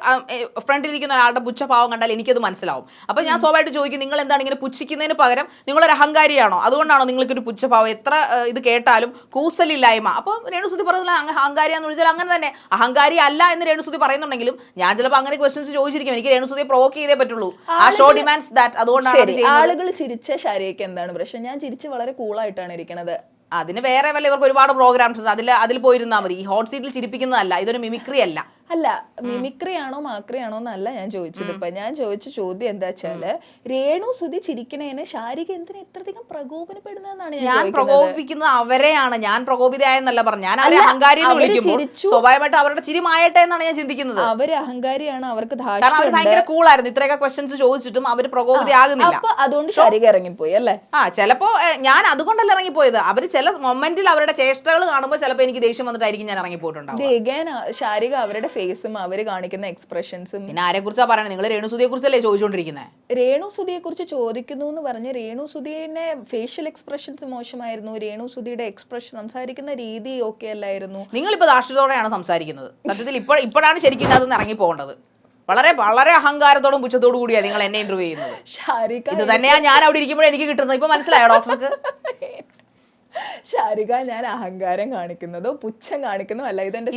ഫ്രണ്ടിലിരിക്കുന്ന ഒരാളുടെ പുച്ഛഭാവം കണ്ടാൽ എനിക്കത് മനസ്സിലാവും. അപ്പൊ ഞാൻ സ്വാഭാവികമായിട്ട് ചോദിക്കും, നിങ്ങൾ എന്താണ് ഇങ്ങനെ പുച്ഛിക്കുന്നതിന് പകരം നിങ്ങളൊരു അഹങ്കാരിയാണോ? അതുകൊണ്ടാണോ നിങ്ങൾക്കൊരു പുച്ഛഭാവം? എത്ര ഇത് കേട്ടാലും കൂസലില്ലായ്മ. അപ്പോൾ രേണുസുതി പറയുന്നില്ല അഹങ്കാരിയാന്ന് വിളിച്ചാൽ അങ്ങനെ തന്നെ അഹങ്കാരി അല്ല എന്ന് രേണുസുതി പറയുന്നുണ്ടെങ്കിലും ഞാൻ ചിലപ്പോൾ അങ്ങനെ ക്വസ്റ്റ്യൻസ് ചോദിച്ചിരിക്കും. എനിക്ക് രേണുസുതിയെ പ്രൊവോക്ക് ചെയ്തേ പറ്റുള്ളൂ. ആ ഷോ ഡിമാൻഡ്സ് ദാറ്റ്. അതുകൊണ്ടാണ് ആളുകൾ ചിരിച്ച ശരിയൊക്കെ എന്താണ് പ്രശ്നം? ഞാൻ ചിരിച്ച് വളരെ കൂളായിട്ടാണ് ഇരിക്കുന്നത്. അതിന് വേറെ വല്ല ഇവർക്ക് ഒരുപാട് പ്രോഗ്രാംസ് അതിൽ പോയിരുന്നാൽ മതി. ഈ ഹോട്ട് സീറ്റിൽ ചിരിപ്പിക്കുന്നതല്ല, ഇതൊരു മിമിക്രി അല്ല. അല്ല, മിമിക്രി ആണോ മാക്രി ആണോ എന്നല്ല ഞാൻ ചോദിച്ചത്. ഇപ്പൊ ഞാൻ ചോദിച്ച ചോദ്യം എന്താ വെച്ചാല് രേണുസുതി ചിരിക്കണേന് ഷാരിക എന്തിനാ ഇത്രയധികം പ്രകോപനപ്പെടുന്നതെന്നാണ് ഞാൻ പ്രകോപിപ്പിക്കുന്നത് അവരെയാണ്. ഞാൻ പ്രകോപിതയായെന്നല്ല പറഞ്ഞു. ഞാൻ അവരെ അഹങ്കാരി എന്ന് വിളിക്കുമ്പോൾ സ്വാഭാവികമായിട്ട് അവരുടെ ചിരി മായട്ടെ എന്നാണ് ഞാൻ ചിന്തിക്കുന്നത്. അവര് അഹങ്കാരിയാണ്, അവർക്ക് കാരണം അവർ ഭയങ്കര കൂളായിരുന്നു. ഇത്രയൊക്കെ ക്വസ്റ്റ്യൻസ് ചോദിച്ചിട്ടും അവർ പ്രകോപിതയാകുന്നില്ല. അതുകൊണ്ട് ഷാരിക ഇറങ്ങിപ്പോയി അല്ലേ? ചിലപ്പോ ഞാൻ അതുകൊണ്ടല്ല ഇറങ്ങിപ്പോയത്. അവർ ചില മൊമെന്റിൽ അവരുടെ ചേഷ്ടകൾ കാണുമ്പോൾ ചിലപ്പോൾ എനിക്ക് ദേഷ്യം വന്നിട്ടായിരിക്കും ഞാൻ ഇറങ്ങിപ്പോയിട്ടുണ്ടാവും. ഷാരിക അവരുടെ ഫേസും അവര് കാണിക്കുന്ന എക്സ്പ്രഷൻസും. പിന്നെ ആരെ കുറിച്ചാ പറയണേ? നിങ്ങൾ രേണുസുതിയെ കുറിച്ചല്ലേ ചോദിച്ചുകൊണ്ടിരിക്കുന്നത്? രേണുസുതിയെ കുറിച്ച് ചോദിക്കുന്നു എന്ന് പറഞ്ഞ് രേണുസുതിയുടെ ഫേഷ്യൽ എക്സ്പ്രഷൻസ് മോശമായിരുന്നു. രേണുസുതിയുടെ എക്സ്പ്രഷൻ സംസാരിക്കുന്ന രീതി ഓക്കെ അല്ലായിരുന്നു. നിങ്ങളിപ്പോ ധാർഷ്ട്യത്തോടെയാണ് സംസാരിക്കുന്നത്. സത്യത്തിൽ ഇപ്പോഴാണ് ശരിക്കും അതൊന്ന് ഇറങ്ങി പോകേണ്ടത്. വളരെ വളരെ അഹങ്കാരത്തോടും പുച്ഛത്തോടു കൂടിയാണ് നിങ്ങൾ എന്നെ ഇന്റർവ്യൂ ചെയ്യുന്നത്. ഷാരിക ഇത് തന്നെയാ ഞാൻ അവിടെ ഇരിക്കുമ്പോൾ എനിക്ക് കിട്ടുന്നത്. ഇപ്പൊ മനസ്സിലായോ ഡോക്ടർക്ക്? ഷാരിക ഞാൻ അഹങ്കാരം കാണിക്കുന്നതോ പുച്ഛം കാണിക്കുന്നതോ അല്ല. ഇതെന്റെ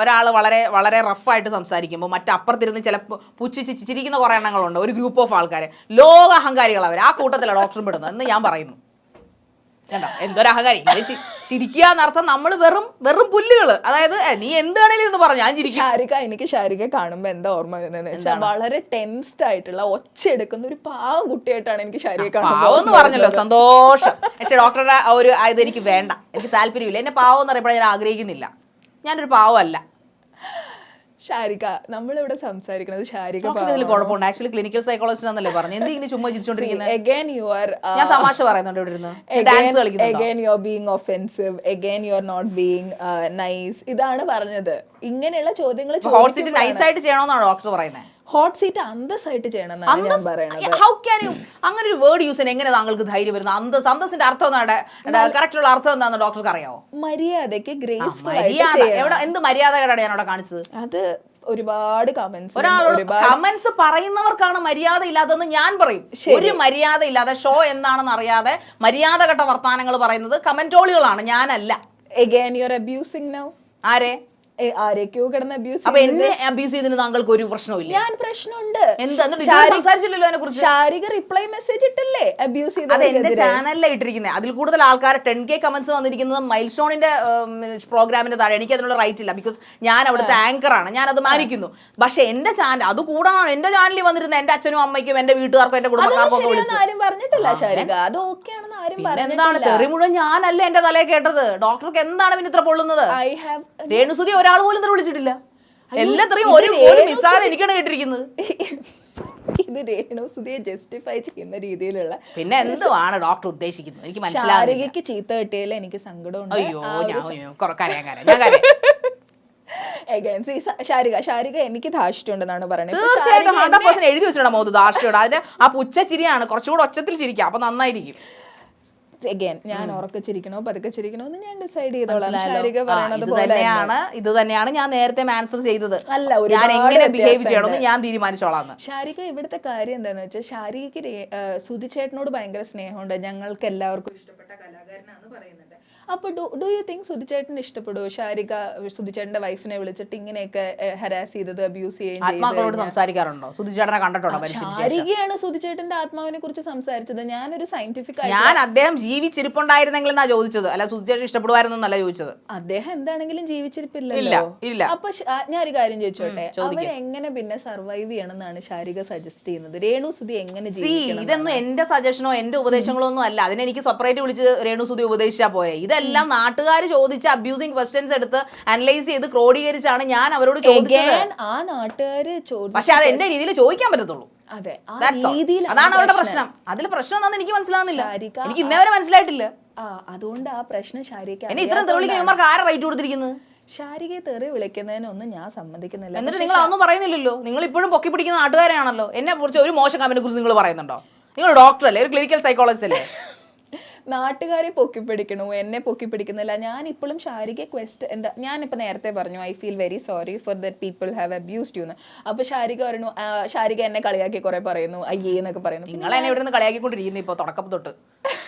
ഒരാള് വളരെ വളരെ റഫായിട്ട് സംസാരിക്കുമ്പോൾ മറ്റപ്പുറത്തിരുന്ന് ചിലപ്പോൾ പുച്ഛിച്ചിരിക്കുന്ന കുറെ എണ്ണങ്ങളുണ്ട്. ഒരു ഗ്രൂപ്പ് ഓഫ് ആൾക്കാരെ ലോക അഹങ്കാരികൾ അവർ. ആ കൂട്ടത്തിലാണ് ഡോക്ടറും പെടുന്നത് എന്ന് ഞാൻ പറയുന്നു. കണ്ടോ എന്തൊരു അഹങ്കാരി. ചിരിക്കുക എന്നർത്ഥം നമ്മൾ വെറും വെറും പുല്ലുകള്. അതായത് നീ എന്താണേലും എന്ന് പറഞ്ഞു ഞാൻ ചിരിക്കും. എനിക്ക് ഷാരിക കാണുമ്പോ എന്താ ഓർമ്മ വരുന്നതെന്ന് വെച്ചാൽ വളരെ ടെൻസ്ഡ് ആയിട്ടുള്ള ഒച്ച എടുക്കുന്ന ഒരു പാവം കുട്ടിയായിട്ടാണ് എനിക്ക് ഷാരിക പാവെന്ന് പറഞ്ഞല്ലോ, സന്തോഷം. പക്ഷെ ഡോക്ടറുടെ ഒരു ഇത് എനിക്ക് വേണ്ട, എനിക്ക് താല്പര്യമില്ല. എന്നെ പാവം എന്ന് പറയുമ്പോൾ ഞാൻ ആഗ്രഹിക്കുന്നില്ല. ഞാനൊരു പാവമല്ല. ഷാരിക നമ്മളിവിടെ സംസാരിക്കുന്നത് ഷാരിക കുഴപ്പമുണ്ട്. ആക്ച്വലി ക്ലിനിക്കൽ സൈക്കോളജിസ്റ്റ് ആണെന്നല്ലേ പറഞ്ഞു. എന്തെങ്കിലും ചുമ്മാ ചിരിച്ചോണ്ടിരിക്കുന്നത്? ഞാൻ തമാശ പറയുന്നുണ്ട് ഇവിടെ ഇരുന്ന്. ഡാൻസ് കളിക്കുന്നു. Again you are being offensive. Again you are not being nice. ഇതാണ് പറഞ്ഞത്. ഇങ്ങനെയുള്ള ചോദ്യങ്ങൾ ഹോട്ട് സീറ്റ് നൈസ് ആയിട്ട് ചെയ്യണമെന്നാണ് ഡോക്ടർ പറയുന്നത്. ഹോട്ട് സീറ്റ് അന്തസ്സായിട്ട് ചെയ്യണമെന്നാണ് ഞാൻ പറയുന്നത്. ഹൗ ക്യാൻ യു അങ്ങനെ ഒരു വേർഡ് യൂസ് ചെയ്യാൻ എങ്ങനെ താങ്കൾക്ക് ധൈര്യം വരുന്നത്? അന്തസ്സിന്റെ അർത്ഥം എന്താണ്? കറക്റ്റ് ഉള്ള അർത്ഥം എന്താണെന്ന് ഡോക്ടർക്ക് അറിയാവോ? മര്യാദയ്ക്ക് ഗ്രേസ്ഫുൾ. എന്ത് മര്യാദകളാണ് ഞാൻ അവിടെ കാണിച്ചത്? അത് ഒരുപാട് കമന്റ്സ്. ഒരാളോട് കമന്റ്സ് പറയുന്നവർക്കാണ് മര്യാദ ഇല്ലാതെന്ന് ഞാൻ പറയും. ഒരു മര്യാദ ഇല്ലാതെ ഷോ എന്താണെന്ന് അറിയാതെ മര്യാദ കെട്ട വർത്താനങ്ങൾ പറയുന്നത് കമന്റോളികളാണ്, ഞാനല്ല. Again you are abusing now. ആരെ ആരൊക്കെയോ കിടന്ന് അബ്യൂസ്. അപ്പൊ എന്നെ അബ്യൂസ് ചെയ്തതിന് താങ്കൾക്ക് ഒരു പ്രശ്നമില്ല? ഞാൻ പ്രശ്നമുണ്ട്. സംസാരിച്ചില്ലല്ലോ അതിനെ കുറിച്ച്. ഷാരിക റിപ്ലൈ മെസ്സേജ് ഇട്ടില്ലേ അബ്യൂസ് ചെയ്ത്? അത് എന്റെ ചാനലിലാണ് ഇട്ടിരിക്കുന്നത്. അതിൽ കൂടുതൽ ആൾക്കാർ 10K കമന്റ്സ് വന്നിരിക്കുന്നത് മൈൽ സ്റ്റോണിന്റെ പ്രോഗ്രാമിന്റെ താഴെ. എനിക്ക് അതിനുള്ള റൈറ്റ് ഇല്ല. ബിക്കോസ് ഞാൻ അവിടുത്തെ ആങ്കർ ആണ്, ഞാൻ അത് മാനിക്കുന്നു. പക്ഷെ എന്റെ ചാനൽ അത് കൂടാണ് എന്റെ ചാനലിൽ വന്നിരുന്ന എന്റെ അച്ഛനും അമ്മയ്ക്കും എന്റെ വീട്ടുകാർക്കും എന്റെ കുടുംബക്കാർക്കും ആരും പറഞ്ഞിട്ടില്ല ഷാരിക. അത് ഓക്കെ ആണെന്ന് ആരും പറഞ്ഞിട്ടില്ല. എന്താണ് തെറി മുഴുവൻ ഞാനല്ല എന്റെ തലയെ കേട്ടത്. ഡോക്ടർക്ക് എന്താണ് പിന്നെ ഇത്ര പൊള്ളുന്നത്? രേണുസുതി ഒരാൾ പോലും ഇത്ര വിളിച്ചിട്ടില്ല. എല്ലാത്രയും ഒരു മിസ്സാതെ എനിക്കാണ് കേട്ടിരിക്കുന്നത്. ഇത് രേണുസുതിയെ ജസ്റ്റിഫൈ ചെയ്യുന്ന രീതിയിലുള്ള പിന്നെ എന്തുവാണ് ഡോക്ടർ ഉദ്ദേശിക്കുന്നത് എനിക്ക് മനസ്സിലാവില്ല. ശാരികയ്ക്ക് ചീത്ത കിട്ടിയതിൽ എനിക്ക് സങ്കടമുണ്ട്. അയ്യോ ഞാൻ ശാരിക എനിക്ക് ധാർഷ്ട്യമുണ്ടെന്നാണ് പറയുന്നത്. തീർച്ചയായിട്ടും 100% എഴുതി വെച്ചിട്ടുണ്ടോ മോദ് ധാർഷ്ട്യോട്. അതിന്റെ ആ പുച്ച ചിരിയാണ് കുറച്ചുകൂടെ ഒച്ചത്തിൽ ചിരിക്കുക, അപ്പൊ നന്നായിരിക്കും. അഗൈൻ ഞാൻ ഉറക്കച്ചിരിക്കണോ പതുക്കെ ചിരിക്കണോ എന്ന് ഞാൻ ഡിസൈഡ് ചെയ്തോളാം. ശാരിക പറയണത് ഇത് തന്നെയാണ് ഞാൻ നേരത്തെ ആൻസർ ചെയ്തത്. അല്ല, ഞാൻ എങ്ങനെ ബിഹേവ് ചെയ്യണമെന്ന് ഞാൻ തീരുമാനിച്ചോളാം. ശാരിക ഇവിടുത്തെ കാര്യം എന്താന്ന് വെച്ചാൽ ശാരികയ്ക്ക് സുധിച്ചേട്ടനോട് ഭയങ്കര സ്നേഹമുണ്ട്, ഞങ്ങൾക്ക് എല്ലാവർക്കും ഇഷ്ടപ്പെട്ട കലാകാരനാന്ന് പറയുന്നുണ്ട്. അപ്പൊ ഡു യു തിങ്ക് സുധിച്ചേട്ടന് ഇഷ്ടപ്പെടുവോ ശാരിക സുധിച്ചേട്ടന്റെ വൈഫിനെ വിളിച്ചിട്ട് ഇങ്ങനെയൊക്കെ ഹരാസ് ചെയ്തത്, അബ്യൂസ് ചെയ്യുകയും ആത്മാക്കളോട് സംസാരിക്കാറുണ്ടോ? സുധിച്ചേട്ടനെ കണ്ടിട്ടുണ്ടോ? ശാരികയാണ് സുധിച്ചേട്ടന്റെ ആത്മാവിനെ കുറിച്ച് സംസാരിച്ചത്. ഞാനൊരു സയന്റിഫിക് ഞാൻ അദ്ദേഹം ജീവിച്ചിരിപ്പുണ്ടായിരുന്നെങ്കിൽ എന്നാ ചോദിച്ചത്, അല്ല സുധിച്ചേട്ടൻ ഇഷ്ടപ്പെടുവായിരുന്നല്ല ചോദിച്ചത്. അദ്ദേഹം എന്താണെങ്കിലും ജീവിച്ചിരിപ്പില്ലല്ലോ. ഇല്ല. അപ്പൊ ഞാനൊരു കാര്യം ചോദിച്ചോട്ടെ, അവരെങ്ങനെ പിന്നെ സർവൈവ് ചെയ്യണമെന്നാണ് ശാരിക സജസ്റ്റ് ചെയ്യുന്നത്? രേണുസുതി എങ്ങനെ ജീവിക്കണം? ഇതൊന്നും എന്റെ സജഷനോ എന്റെ ഉപദേശങ്ങളോ ഒന്നും അല്ല. അതിനെനിക്ക് സെപ്പറേറ്റ് വിളിച്ച് രേണുസുതി ഉപദേശിച്ചാൽ പോരെ. ഇതെല്ലാം നാട്ടുകാർ ചോദിച്ച അബ്യൂസിംഗ് ക്വസ്റ്റ്യൻസ് എടുത്ത് അനലൈസ് ചെയ്ത് ക്രോഡീകരിച്ചാണ് ഞാൻ അവരോട് ചോദിച്ചത്. ആ നാട്ടുകാര് പക്ഷെ അത് എന്റെ രീതിയിൽ ചോദിക്കാൻ പറ്റത്തുള്ളൂ. അതെ, അതാണ് അവരുടെ പ്രശ്നം. അതിൽ പ്രശ്നം എന്താണെന്ന് എനിക്ക് മനസ്സിലാവുന്നില്ല. എനിക്ക് ഇന്നേ വരെ മനസ്സിലായിട്ടില്ല. അതുകൊണ്ട് ആ പ്രശ്നം ശാരിക എന്നെ ഇത്രയും തെളിവിക്കാൻ ഇവർക്ക് ആരെ റൈറ്റ് കൊടുത്തിരിക്കുന്നത്? ശാരികയെ തെറി വിളിക്കുന്നതിനൊന്നും ഞാൻ സമ്മതിക്കുന്നില്ല. എന്നിട്ട് നിങ്ങൾ അതൊന്നും പറയുന്നില്ലല്ലോ. നിങ്ങൾ ഇപ്പോഴും പൊക്കി പിടിക്കുന്ന നാട്ടുകാരാണല്ലോ. എന്നെ കുറിച്ച് ഒരു മോശം കമന്റിനെ കുറിച്ച് നിങ്ങൾ പറയുന്നുണ്ടോ? നിങ്ങൾ ഡോക്ടർ അല്ലേ, ഒരു ക്ലിനിക്കൽ സൈക്കോളജിസ്റ്റ് അല്ലേ? നാട്ടുകാരെ പൊക്കിപ്പിടിക്കണു, എന്നെ പൊക്കിപ്പിടിക്കുന്നില്ല. ഞാൻ ഇപ്പോഴും ശാരിക ഞാനിപ്പോ നേരത്തെ പറഞ്ഞു I feel very sorry for that people have abused you എന്ന്. അപ്പൊ ശാരിക പറഞ്ഞു, ശാരിക എന്നെ കളിയാക്കി കുറെ പറയുന്നു, അയ്യേ എന്നൊക്കെ പറയുന്നു. നിങ്ങൾ എന്നെ ഇവിടെ നിന്ന് കളിയാക്കിക്കൊണ്ടിരിക്കുന്നു ഇപ്പൊ തുടക്കം തൊട്ട്.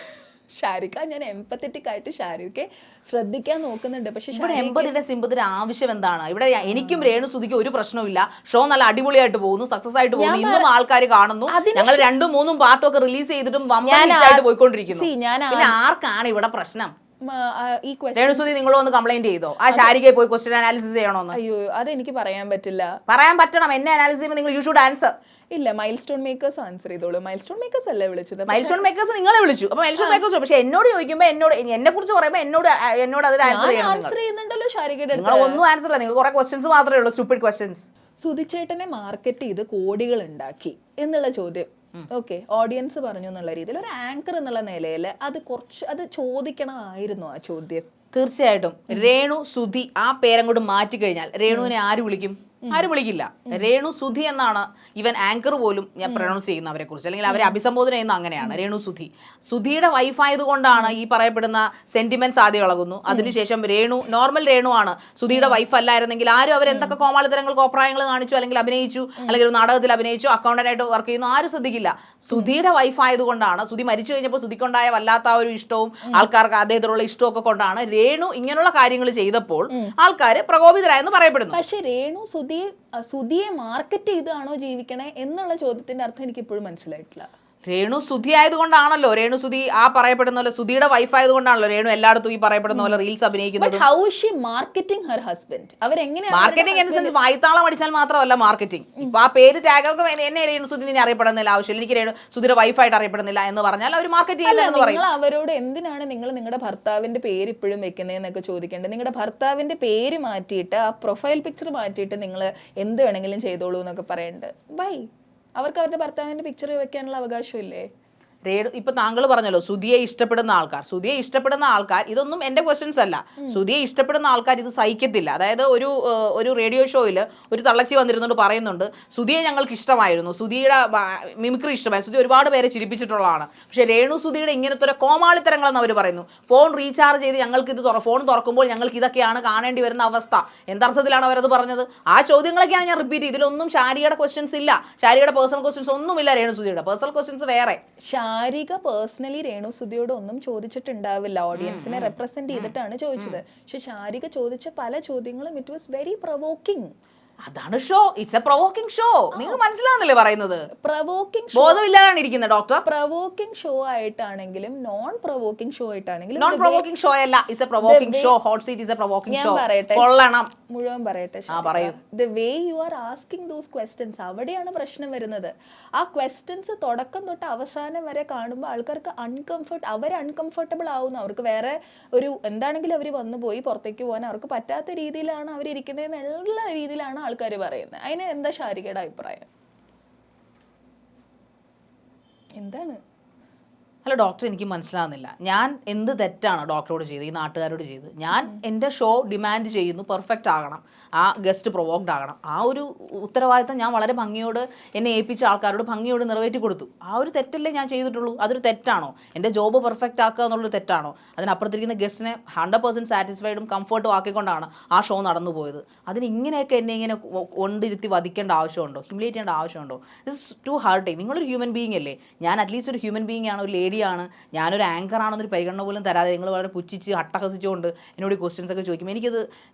ശാരിക, ഞാൻ എംപത്തറ്റിക് ആയിട്ട് ശാരികയെ ശ്രദ്ധിക്കാൻ നോക്കുന്നുണ്ട്. പക്ഷെ എമ്പതിയുടെ സിമ്പതിയുടെ ആവശ്യം എന്താണ് ഇവിടെ? എനിക്കും രേണുസുതിക്ക് ഒരു പ്രശ്നവുമില്ല. ഷോ നല്ല അടിപൊളിയായിട്ട് പോകുന്നു, സക്സസ് ആയിട്ട് പോകുന്നു, ഇന്നും ആൾക്കാർ കാണുന്നു. ഞങ്ങൾ 2-3 പാർട്ടൊക്കെ റിലീസ് ചെയ്തിട്ടും പോയിക്കൊണ്ടിരിക്കുന്നു. പിന്നെ ആർക്കാണ് ഇവിടെ പ്രശ്നം? ഈ രേണുസുതി നിങ്ങൾ ഒന്ന് കംപ്ലൈന്റ് ചെയ്തോ ആ ശാരികയെ പോയി ക്വസ്റ്റ്യൻ അനാലിസിസ് ചെയ്യണോന്ന്? അയ്യോ, അതെനിക്ക് പറയാൻ പറ്റില്ല. പറയാൻ പറ്റണം. എന്നെ അനാലിസിസ് ചെയ്യുമ്പോൾ നിങ്ങൾ യു ഷുഡ് ആൻസർ. ഇല്ല, മൈൽ സ്റ്റോൺ മേക്കേഴ്സ് ആൻസർ ചെയ്തോളൂ. മൈൽ സ്റ്റോൺ മേക്കേഴ്സ് അല്ലേ വിളിച്ചത്? മൈൽ സ്റ്റോൺ മേക്കേഴ്സ് നിങ്ങളെ വിളിച്ചു. അപ്പൊ മൈൽ സ്റ്റോൺ മേക്കേഴ്സ് പക്ഷെ എന്നോട് ചോദിക്കുമ്പോൾ എന്നെ കുറിച്ച് പറയുമ്പോൾ എന്നോട് അതിന് ആൻസർ ചെയ്യുന്നുണ്ടല്ലോ ശാരികയുടെ. നിങ്ങൾ ഒന്നും ആൻസർ ഇല്ല, നിങ്ങൾ കുറെ ക്വസ്റ്റ്യൻസ് മാത്രമേ ഉള്ളൂ, സ്റ്റുപ്പിഡ് ക്വസ്റ്റ്യൻസ്. സുധിച്ചേട്ടനെ മാർക്കറ്റ് ചെയ്ത് കോടികൾ ഉണ്ടാക്കി എന്നുള്ള ചോദ്യം ഓക്കെ ഓഡിയൻസ് പറഞ്ഞു എന്നുള്ള രീതിയിൽ ഒരു ആങ്കർ എന്നുള്ള നിലയിൽ അത് ചോദിക്കണമായിരുന്നു ആ ചോദ്യം. തീർച്ചയായിട്ടും രേണു സുധി ആ പേരങ്ങോട്ട് മാറ്റി കഴിഞ്ഞാൽ രേണുവിനെ ആര് വിളിക്കും? ആരും വിളിക്കില്ല. രേണു സുധി എന്നാണ് ഇവൻ ആങ്കർ പോലും ഞാൻ പ്രൊനൗൺസ് ചെയ്യുന്ന അവരെ കുറിച്ച്, അല്ലെങ്കിൽ അവരെ അഭിസംബോധന ചെയ്യുന്ന അങ്ങനെയാണ്. രേണു സുധി സുധിയുടെ വൈഫ് ആയതുകൊണ്ടാണ് ഈ പറയപ്പെടുന്ന സെന്റിമെന്റ്സ് ആദ്യം ഇളകുന്നു. അതിനുശേഷം നോർമൽ രേണു ആണ്. സുധിയുടെ വൈഫ് അല്ലായിരുന്നെങ്കിൽ ആരും അവരെന്തൊക്കെ കോമാളിത്തരങ്ങൾ കോപ്രായങ്ങൾ കാണിച്ചു, അല്ലെങ്കിൽ അഭിനയിച്ചു, അല്ലെങ്കിൽ ഒരു നാടകത്തിൽ അഭിനയിച്ചു, അക്കൗണ്ടന്റായിട്ട് വർക്ക് ചെയ്യുന്നു, ആരും ശ്രദ്ധിക്കില്ല. സുധിയുടെ വൈഫ് ആയതുകൊണ്ടാണ്, സുധി മരിച്ചു കഴിഞ്ഞപ്പോൾ സുധിക്കുണ്ടായ വല്ലാത്ത ഒരു ഇഷ്ടവും ആൾക്കാർക്ക് അദ്ദേഹത്തിനുള്ള ഇഷ്ടവും ഒക്കെ കൊണ്ടാണ് രേണു ഇങ്ങനെയുള്ള കാര്യങ്ങൾ ചെയ്തപ്പോൾ ആൾക്കാർ പ്രകോപിതരായെന്ന് പറയപ്പെടുന്നു. പക്ഷേ രേണു സുധിയെ മാർക്കറ്റ് ചെയ്താണോ ജീവിക്കണേ എന്നുള്ള ചോദ്യത്തിന്റെ അർത്ഥം എനിക്ക് ഇപ്പോഴും മനസ്സിലായിട്ടില്ല. രേണു സുധി ആയതുകൊണ്ടാണല്ലോ, രേണു സുധി ആ പറയപ്പെടുന്ന പോലെ സുധിയുടെ വൈഫ് ആയതുകൊണ്ടാണല്ലോ രേണു എല്ലായിടത്തും ഈ പറയപ്പെടുന്ന പോലെ റീൽസ് അഭിനയിക്കുന്നത്. മാർക്കറ്റിംഗ് ഇൻ സെൻസ് വായ്ത്താളം അടിച്ചാൽ മാത്രമല്ല മാർക്കറ്റിംഗ്. ഇപ്പൊ ആ പേര് ടാഗർക്ക് എന്നെ രേണു സുധി നിന്നെ അറിയപ്പെടുന്നില്ല, ആവശ്യമില്ല, എനിക്ക് രേണു സുധിയുടെ വൈഫായിട്ട് അറിയപ്പെടുന്നില്ല എന്ന് പറഞ്ഞാൽ അവർ മാർക്കറ്റ് ചെയ്യുന്നതെന്ന് പറയും. അവരോട് എന്തിനാണ് നിങ്ങൾ നിങ്ങളുടെ ഭർത്താവിന്റെ പേര് ഇപ്പോഴും വെക്കുന്നതെന്നൊക്കെ ചോദിക്കേണ്ടത്. നിങ്ങളുടെ ഭർത്താവിന്റെ പേര് മാറ്റിയിട്ട് ആ പ്രൊഫൈൽ പിക്ചർ മാറ്റിയിട്ട് നിങ്ങൾ എന്ത് വേണമെങ്കിലും ചെയ്തോളൂ എന്നൊക്കെ പറയേണ്ടത്. വൈ? അവർക്ക് അവരുടെ ഭർത്താവിന്റെ പിക്ചർ വെക്കാനുള്ള അവകാശമില്ലേ? ഇപ്പൊ താങ്കൾ പറഞ്ഞല്ലോ സുധിയെ ഇഷ്ടപ്പെടുന്ന ആൾക്കാർ ഇതൊന്നും എന്റെ ക്വസ്റ്റ്യൻസ് അല്ല. സുധിയെ ഇഷ്ടപ്പെടുന്ന ആൾക്കാർ ഇത് സഹിക്കത്തില്ല. അതായത് ഒരു റേഡിയോ ഷോയിൽ ഒരു തള്ളച്ചി വന്നിരുന്നുകൊണ്ട് പറയുന്നുണ്ട്, സുധിയെ ഞങ്ങൾക്ക് ഇഷ്ടമായിരുന്നു, സുധിയുടെ മിമിക്രി ഇഷ്ടമായി, സുധി ഒരുപാട് പേരെ ചിരിപ്പിച്ചിട്ടുള്ളതാണ്, പക്ഷെ രേണു സുധിയുടെ ഇങ്ങനത്തെ ഒരു കോമാളിത്തരങ്ങളെന്ന് അവർ പറയുന്നു. ഫോൺ റീചാർജ് ചെയ്ത് ഞങ്ങൾക്ക് ഇത് ഫോൺ തുറക്കുമ്പോൾ ഞങ്ങൾക്ക് ഇതൊക്കെയാണ് കാണേണ്ടി വരുന്ന അവസ്ഥ. എന്തർത്ഥത്തിലാണ് അവരത് പറഞ്ഞത്? ആ ചോദ്യങ്ങളൊക്കെയാണ് ഞാൻ റിപ്പീറ്റ് ചെയ്ത്. ഇതിലൊന്നും ശാരികയുടെ ക്വസ്റ്റ്യൻസ് ഇല്ല, ശാരികയുടെ പേഴ്സണൽ ക്വസ്റ്റ്യൻസ് ഒന്നുമില്ല. രേണു സുധിയുടെ പേഴ്സണൽ ക്വസ്റ്റ്യൻസ് വേറെ. ശാരിക പേഴ്സണലി രേണു സുധിയോട് ഒന്നും ചോദിച്ചിട്ടുണ്ടാവില്ല, ഓഡിയൻസിനെ റെപ്രസെന്റ് ചെയ്തിട്ടാണ് ചോദിച്ചത്. പക്ഷെ ശാരിക ചോദിച്ച പല ചോദ്യങ്ങളും ഇറ്റ് വാസ് വെരി പ്രൊവോക്കിംഗ്. അതാണ് show. It's A provoking show. നിങ്ങൾക്ക് മനസ്സിലാവുന്നില്ലേ പറയുന്നത്? പ്രൊവോക്കിംഗ് ബോധമില്ലാതാണ് ഇരിക്കുന്നത് ഡോക്ടർ. പ്രൊവോക്കിംഗ് ഷോ ആയിട്ടാണെങ്കിലും നോൺ പ്രൊവോക്കിംഗ് ഷോ ആയിട്ടാണെങ്കിലും നോൺ പ്രൊവോക്കിംഗ് ഷോ അല്ല, it's A provoking show. Hot seat is A provoking show. കൊള്ളണം. മുഴുവൻ പറയട്ടെ. The way you are asking those questions, അവിടെയാണ് പ്രശ്നം വരുന്നത്. ആ ക്വസ്റ്റ്യൻസ് തുടക്കം തൊട്ട് അവസാനം വരെ കാണുമ്പോൾ ആൾക്കാർക്ക് അൺകംഫർട്ടബിൾ ആവുന്നു. അവർക്ക് വേറെ ഒരു എന്താണെങ്കിലും അവർ വന്നു പോയി പുറത്തേക്ക് പോകാൻ അവർക്ക് പറ്റാത്ത രീതിയിലാണ് അവരിയ്ക്കുന്നതെന്നുള്ള രീതിയിലാണ് ആൾക്കാർ പറയുന്നത്. അതിന് എന്താ ശാരികയുടെ അഭിപ്രായം? എന്താണ്? അല്ല ഡോക്ടർ, എനിക്ക് മനസ്സിലാവുന്നില്ല. ഞാൻ എന്ത് തെറ്റാണ് ഡോക്ടറോട് ചെയ്ത്, ഈ നാട്ടുകാരോട് ചെയ്ത്? ഞാൻ എൻ്റെ ഷോ ഡിമാൻഡ് ചെയ്യുന്നു, പെർഫെക്റ്റ് ആകണം, ആ ഗസ്റ്റ് പ്രൊവോക്ഡ് ആകണം. ആ ഒരു ഉത്തരവാദിത്തം ഞാൻ വളരെ ഭംഗിയോട് എന്നെ ഏൽപ്പിച്ച ആൾക്കാരോട് ഭംഗിയോട് നിറവേറ്റി കൊടുത്തു. ആ ഒരു തെറ്റല്ലേ ഞാൻ ചെയ്തിട്ടുള്ളൂ? അതൊരു തെറ്റാണോ? എൻ്റെ ജോബ് പെർഫെക്റ്റ് ആക്കുക എന്നുള്ളൊരു തെറ്റാണോ? അതിനപ്പുറത്തിരിക്കുന്ന ഗസ്റ്റിനെ 100% സാറ്റിസ്ഫൈഡും കംഫർട്ടും ആക്കിക്കൊണ്ടാണ് ആ ഷോ നടന്നു പോയത്. അതിന് ഇങ്ങനെയൊക്കെ എന്നെ ഇങ്ങനെ കൊണ്ടിരുത്തി വധിക്കേണ്ട ആവശ്യമുണ്ടോ? ഹ്യൂമിലേറ്റ് ചെയ്യേണ്ട ആവശ്യമുണ്ടോ? This too hurting. നിങ്ങളൊരു ഹ്യൂമൻ ബീയിങ് അല്ലേ? ഞാൻ അറ്റ്ലീസ്റ്റ് ഒരു ഹ്യൂമൻ ബീയിങ് ആണ്, ഒരു ലേഡിയാണ്, ഞാനൊരു ആങ്കർ ആണെന്നൊരു പരിഗണന പോലും തരാതെ നിങ്ങൾ വളരെ പുച്ഛിച്ച് അട്ടഹസിച്ചുകൊണ്ട് എന്നോട് ഈ ക്വസ്റ്റ്യൻസ് ഒക്കെ ചോദിക്കും.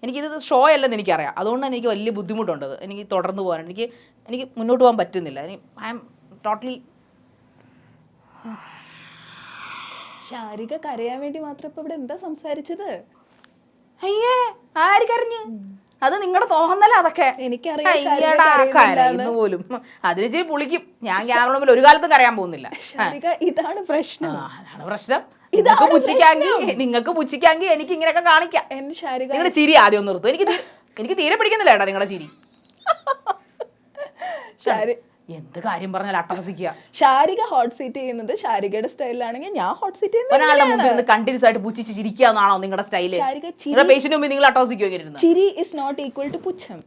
എനിക്കിത് ഷോ അല്ലെന്ന് എനിക്കറിയാം. അതുകൊണ്ട് തന്നെ എനിക്ക് വലിയ ബുദ്ധിമുട്ടുണ്ട്. എനിക്ക് തുടർന്ന് പോകാൻ എനിക്ക് മുന്നോട്ട് പോകാൻ പറ്റുന്നില്ല. I am totally. ശാരിക കരയാൻ വേണ്ടി മാത്രം ഇപ്പൊ ഇവിടെ എന്താ സംസാരിച്ചത്? അയ്യേ, ആര് കരഞ്ഞ്? അത് നിങ്ങളുടെ തോന്നല. അതൊക്കെ എനിക്കറിയാം കരയുന്നു പോലും. അതിന് ചെയ്ത് പുളിക്കും. ഞാൻ ക്യാമറ മുമ്പിൽ ഒരു കാലത്ത് കരയാൻ പോകുന്നില്ല. ശാരിക, ഇതാണ് പ്രശ്നം. അതാണ് പ്രശ്നം. നിങ്ങൾക്ക് പുച്ഛിക്കാമെങ്കിൽ എനിക്ക് ഇങ്ങനെയൊക്കെ കാണിക്കാം. എന്റെ ശാരിക, നിങ്ങളുടെ ചിരി ആദ്യം ഒന്ന് നിർത്തും. എനിക്ക് തീരെ പിടിക്കുന്നില്ല ഏട്ടാ നിങ്ങളുടെ ചിരി. എന്ത് കാര്യം പറഞ്ഞാൽ അട്ടഹസിക്കുക. ശാരിക ഹോട്ട് സീറ്റ് ചെയ്യുന്നത് ശാരികയുടെ സ്റ്റൈലിലാണെങ്കിൽ ഞാൻ ഹോട്ട് സീറ്റ് ചെയ്യുന്നത് ഒരാളുടെ മുമ്പിൽ നിന്ന് കണ്ടിന്യൂസ് ആയിട്ട് പുച്ഛിച്ച് ചിരിക്കുക എന്നാണോ നിങ്ങളുടെ സ്റ്റൈല്? നിങ്ങളുടെ പേഷ്യന്റ് മുമ്പിൽ നിങ്ങൾ അട്ടഹസിക്കുമെങ്കിൽ ചിരി ഇസ് നോട്ട് ഈക്വൽ ടു പുച്ഛം.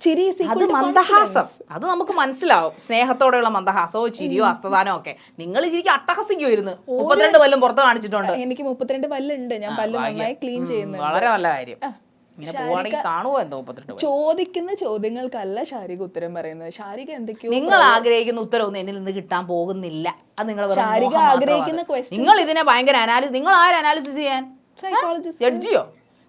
ചിരി അത് മന്ദഹാസം. അത് നമുക്ക് മനസ്സിലാവും. സ്നേഹത്തോടെയുള്ള മന്ദഹാസമോ ചിരിയോ ഹസ്തദാനോ ഒക്കെ. നിങ്ങൾ ചിരിക്കും അട്ടഹസിക്കുമായിരുന്നു. 32 പല്ലും പുറത്ത് കാണിച്ചിട്ടുണ്ട്. എനിക്ക് 32 പല്ലുണ്ട്. ഞാൻ പല്ല് നന്നായി ക്ലീൻ ചെയ്യുന്നു. വളരെ നല്ല കാര്യം. ഇങ്ങനെ പോവാണെങ്കിൽ കാണുമോ എന്തോ 32. ചോദിക്കുന്ന ചോദ്യങ്ങൾക്കല്ല ശാരിക ഉത്തരം പറയുന്നത്. ശാരിക എന്തൊക്കെയോ നിങ്ങൾ ആഗ്രഹിക്കുന്ന ഉത്തരവൊന്നും എന്നിൽ നിന്ന് കിട്ടാൻ പോകുന്നില്ല. അത് നിങ്ങൾ ശാരിക ആഗ്രഹിക്കുന്ന ക്വസ്റ്റ്യൻ. നിങ്ങൾ ഇതിനെ ഭയങ്കര അനാലിസിസ്. നിങ്ങൾ ആര് അനാലിസിസ് ചെയ്യാൻ? സൈക്കോളജിസ്റ്റ്, ജഡ്ജിയോ?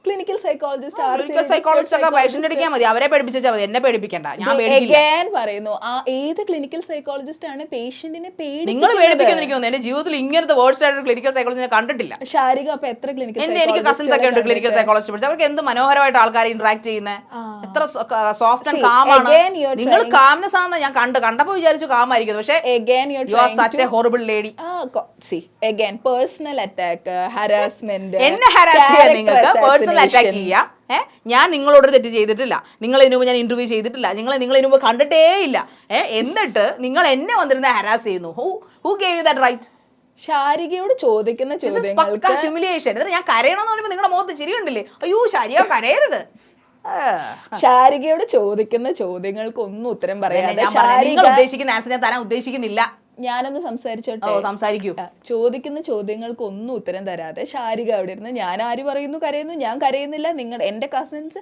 ക്ലിനിക്കൽ സൈക്കോളജിസ്റ്റ്, സൈക്കോളജിസ്റ്റ് ഒക്കെ പേഷ്യന്റ് അടിക്കാൻ മതി. അവരെ പഠിപ്പിച്ചാൽ മതി. എന്നെ പേടിപ്പിക്കണ്ട. ഞാൻ പറയുന്നു. ആ ഏത് ക്ലിനിക്കൽ സൈക്കോളജിസ്റ്റ് ആണ് പേഷ്യന്റിനെ നിങ്ങൾ പേടിപ്പിക്കുന്നു? എന്റെ ജീവിതത്തിൽ ഇങ്ങനത്തെ വേർഡ്സ് ആയിട്ട് ക്ലിനിക്കൽ സൈക്കോളജി ഞാൻ കണ്ടിട്ടില്ല. ശാരിക അപ്പൊ എത്ര ക്ലിനിക്കൽ എനിക്ക് കസിൻസ് ഒക്കെ ഉണ്ട് ക്ലിനിക്കൽ സൈക്കോളജിസ്റ്റ് പഠിച്ചത്. അവർക്ക് എന്ത് മനോഹരമായിട്ട് ആൾക്കാരെ ഇന്ററാക്ട് ചെയ്യുന്നത്. എത്ര സോഫ്റ്റ് ആൻഡ് കാം ആണ്. നിങ്ങൾ കാംനെസ് ആണെന്ന് ഞാൻ കണ്ടപ്പോ വിചാരിച്ചു കാമായിരിക്കുന്നു. പക്ഷേ you are such A horrible lady. Personal attack, harassment. എന്നെ ഹരാസ് ചെയ്യാൻ നിങ്ങൾക്ക് പേഴ്സണൽ അറ്റാക്ക് ചെയ്യാം. ഞാൻ നിങ്ങളോടൊരു തെറ്റ് ചെയ്തിട്ടില്ല. നിങ്ങൾ ഇതിനു മുമ്പ് ഞാൻ ഇന്റർവ്യൂ ചെയ്തിട്ടില്ല. നിങ്ങൾ ഇതിനു മുമ്പ് കണ്ടിട്ടേ ഇല്ല. എന്നിട്ട് നിങ്ങൾ എന്നെ വന്നിരുന്ന ഹരാസ് ചെയ്യുന്നു. Who gave you that right? ശാരികയോട് ചോദിക്കുന്ന ചോദ്യങ്ങൾക്ക് ഹ്യൂമിലിയേഷൻ. എന്നിട്ട് ഞാൻ കരയണമെന്ന് പറയുമ്പോൾ നിങ്ങളുടെ മുഖത്ത് ചിരി കണ്ടില്ലേ? അയ്യോ ശരിയോ, കരയരുത്. ശാരികയോട് ചോദിക്കുന്ന ചോദ്യങ്ങൾക്ക് ഒന്നും ഉത്തരം പറയാതെ നിങ്ങൾ ഉദ്ദേശിക്കുന്ന ആൻസർ ഞാൻ തരാൻ ഉദ്ദേശിക്കുന്നില്ല. ഞാനൊന്ന് സംസാരിച്ചോട്ടെ? സംസാരിക്കൂ. ചോദിക്കുന്ന ചോദ്യങ്ങൾക്ക് ഒന്നും ഉത്തരം തരാതെ ശാരിക അവിടെ ഇരുന്ന് ഞാൻ ആര് പറയുന്നു കരയുന്നു, ഞാൻ കരയുന്നില്ല, എന്റെ കസിൻസ്.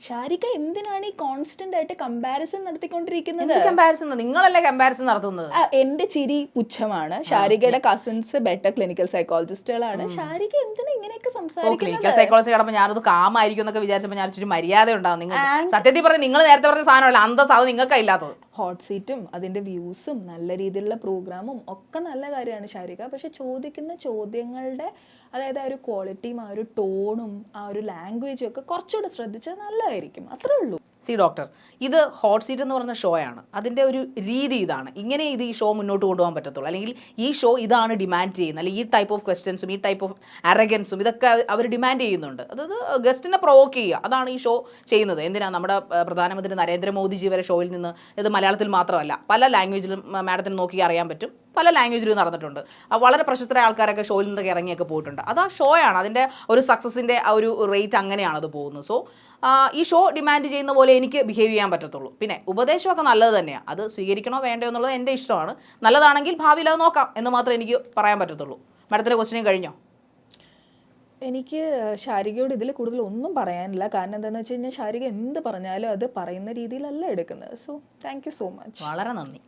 ശാരിക എന്തിനാണ് ഈ കോൺസ്റ്റന്റ് ആയിട്ട് കമ്പാരിസൺ നടത്തിക്കൊണ്ടിരിക്കുന്നത്? കമ്പാരിസൺ നിങ്ങളല്ലേ കമ്പാരിസൺ നടത്തുന്നത്? എന്റെ ചിരി പുച്ഛമാണ്. ശാരികയുടെ കസിൻസ് ബെറ്റർ ക്ലിനിക്കൽ സൈക്കോളജിസ്റ്റുകളാണ്. ശാരിക എന്തിനാ ഇങ്ങനെയൊക്കെ സംസാരിക്കുന്നത്? ക്ലിനിക്കൽ സൈക്കോളജി കിടമ്പോൾ ഞാനത് കാമായിരിക്കും എന്നൊക്കെ വിചാരിച്ചപ്പോൾ ഞാൻ ഇച്ചിരി മര്യാദ ഉണ്ടാവും. നിങ്ങൾ സത്യത്തിൽ പറഞ്ഞ് നിങ്ങൾ നേരത്തെ പറഞ്ഞ സാധനമല്ല, അന്തസ് അത് നിങ്ങൾക്ക് ഇല്ലാത്തത്. ഹോട്ട് സീറ്റും അതിന്റെ വ്യൂസും നല്ല രീതിയിലുള്ള പ്രോഗ്രാമും ഒക്കെ നല്ല കാര്യമാണ് ശാരിക. പക്ഷെ ചോദിക്കുന്ന ചോദ്യങ്ങളുടെ അതായത് ആ ഒരു ക്വാളിറ്റിയും ആ ഒരു ടോണും ആ ഒരു ലാംഗ്വേജും ഒക്കെ കുറച്ചുകൂടെ ശ്രദ്ധിച്ചാൽ നല്ലതായിരിക്കും. അത്രേ ഉള്ളൂ. ഡോക്ടർ, ഇത് ഹോട്ട് സീറ്റ് എന്ന് പറഞ്ഞ ഷോ ആണ്. അതിൻ്റെ ഒരു രീതി ഇതാണ്. ഇങ്ങനെ ഇത് ഈ ഷോ മുന്നോട്ട് കൊണ്ടുപോകാൻ പറ്റത്തുള്ളൂ. അല്ലെങ്കിൽ ഈ ഷോ ഇതാണ് ഡിമാൻഡ് ചെയ്യുന്നത്. അല്ലെങ്കിൽ ഈ ടൈപ്പ് ഓഫ് ക്വസ്റ്റ്യൻസും ഈ ടൈപ്പ് ഓഫ് അറഗൻസും ഇതൊക്കെ അവർ ഡിമാൻഡ് ചെയ്യുന്നുണ്ട്. അതായത് ഗസ്റ്റിനെ പ്രൊവോക്ക് ചെയ്യുക. അതാണ് ഈ ഷോ ചെയ്യുന്നത്. എന്തിനാണ് നമ്മുടെ പ്രധാനമന്ത്രി നരേന്ദ്രമോദിജി വരെ ഷോയിൽ നിന്ന്, ഇത് മലയാളത്തിൽ മാത്രമല്ല പല ലാംഗ്വേജിലും മാഡത്തിന് നോക്കി അറിയാൻ പറ്റും, പല ലാംഗ്വേജിലും നടന്നിട്ടുണ്ട്. വളരെ പ്രശസ്തരായ ആൾക്കാരൊക്കെ ഷോയിൽ നിന്നൊക്കെ ഇറങ്ങിയൊക്കെ പോയിട്ടുണ്ട്. അത് ആ ഷോ ആണ്. അതിൻ്റെ ഒരു സക്സസിൻ്റെ ആ ഒരു റേറ്റ് അങ്ങനെയാണ് അത് പോകുന്നത്. സോ ഈ ഷോ ഡിമാൻഡ് ചെയ്യുന്ന പോലെ എനിക്ക് ബിഹേവ് ചെയ്യാൻ പറ്റത്തുള്ളൂ. പിന്നെ ഉപദേശമൊക്കെ നല്ലത് തന്നെയാണ്. അത് സ്വീകരിക്കണോ വേണ്ടയോ എന്നുള്ളത് എൻ്റെ ഇഷ്ടമാണ്. നല്ലതാണെങ്കിൽ ഭാവിയിൽ അത് നോക്കാം എന്ന് മാത്രമേ എനിക്ക് പറയാൻ പറ്റത്തുള്ളൂ. മാഡത്തിൻ്റെ ക്വസ്റ്റ്യൻ കഴിഞ്ഞോ? എനിക്ക് ശാരികയോട് ഇതിൽ കൂടുതൽ ഒന്നും പറയാനില്ല. കാരണം എന്താണെന്ന് വെച്ച് കഴിഞ്ഞാൽ ശാരിക എന്ത് പറഞ്ഞാലും അത് പറയുന്ന രീതിയിലല്ല എടുക്കുന്നത്. So thank you so much. വളരെ നന്ദി.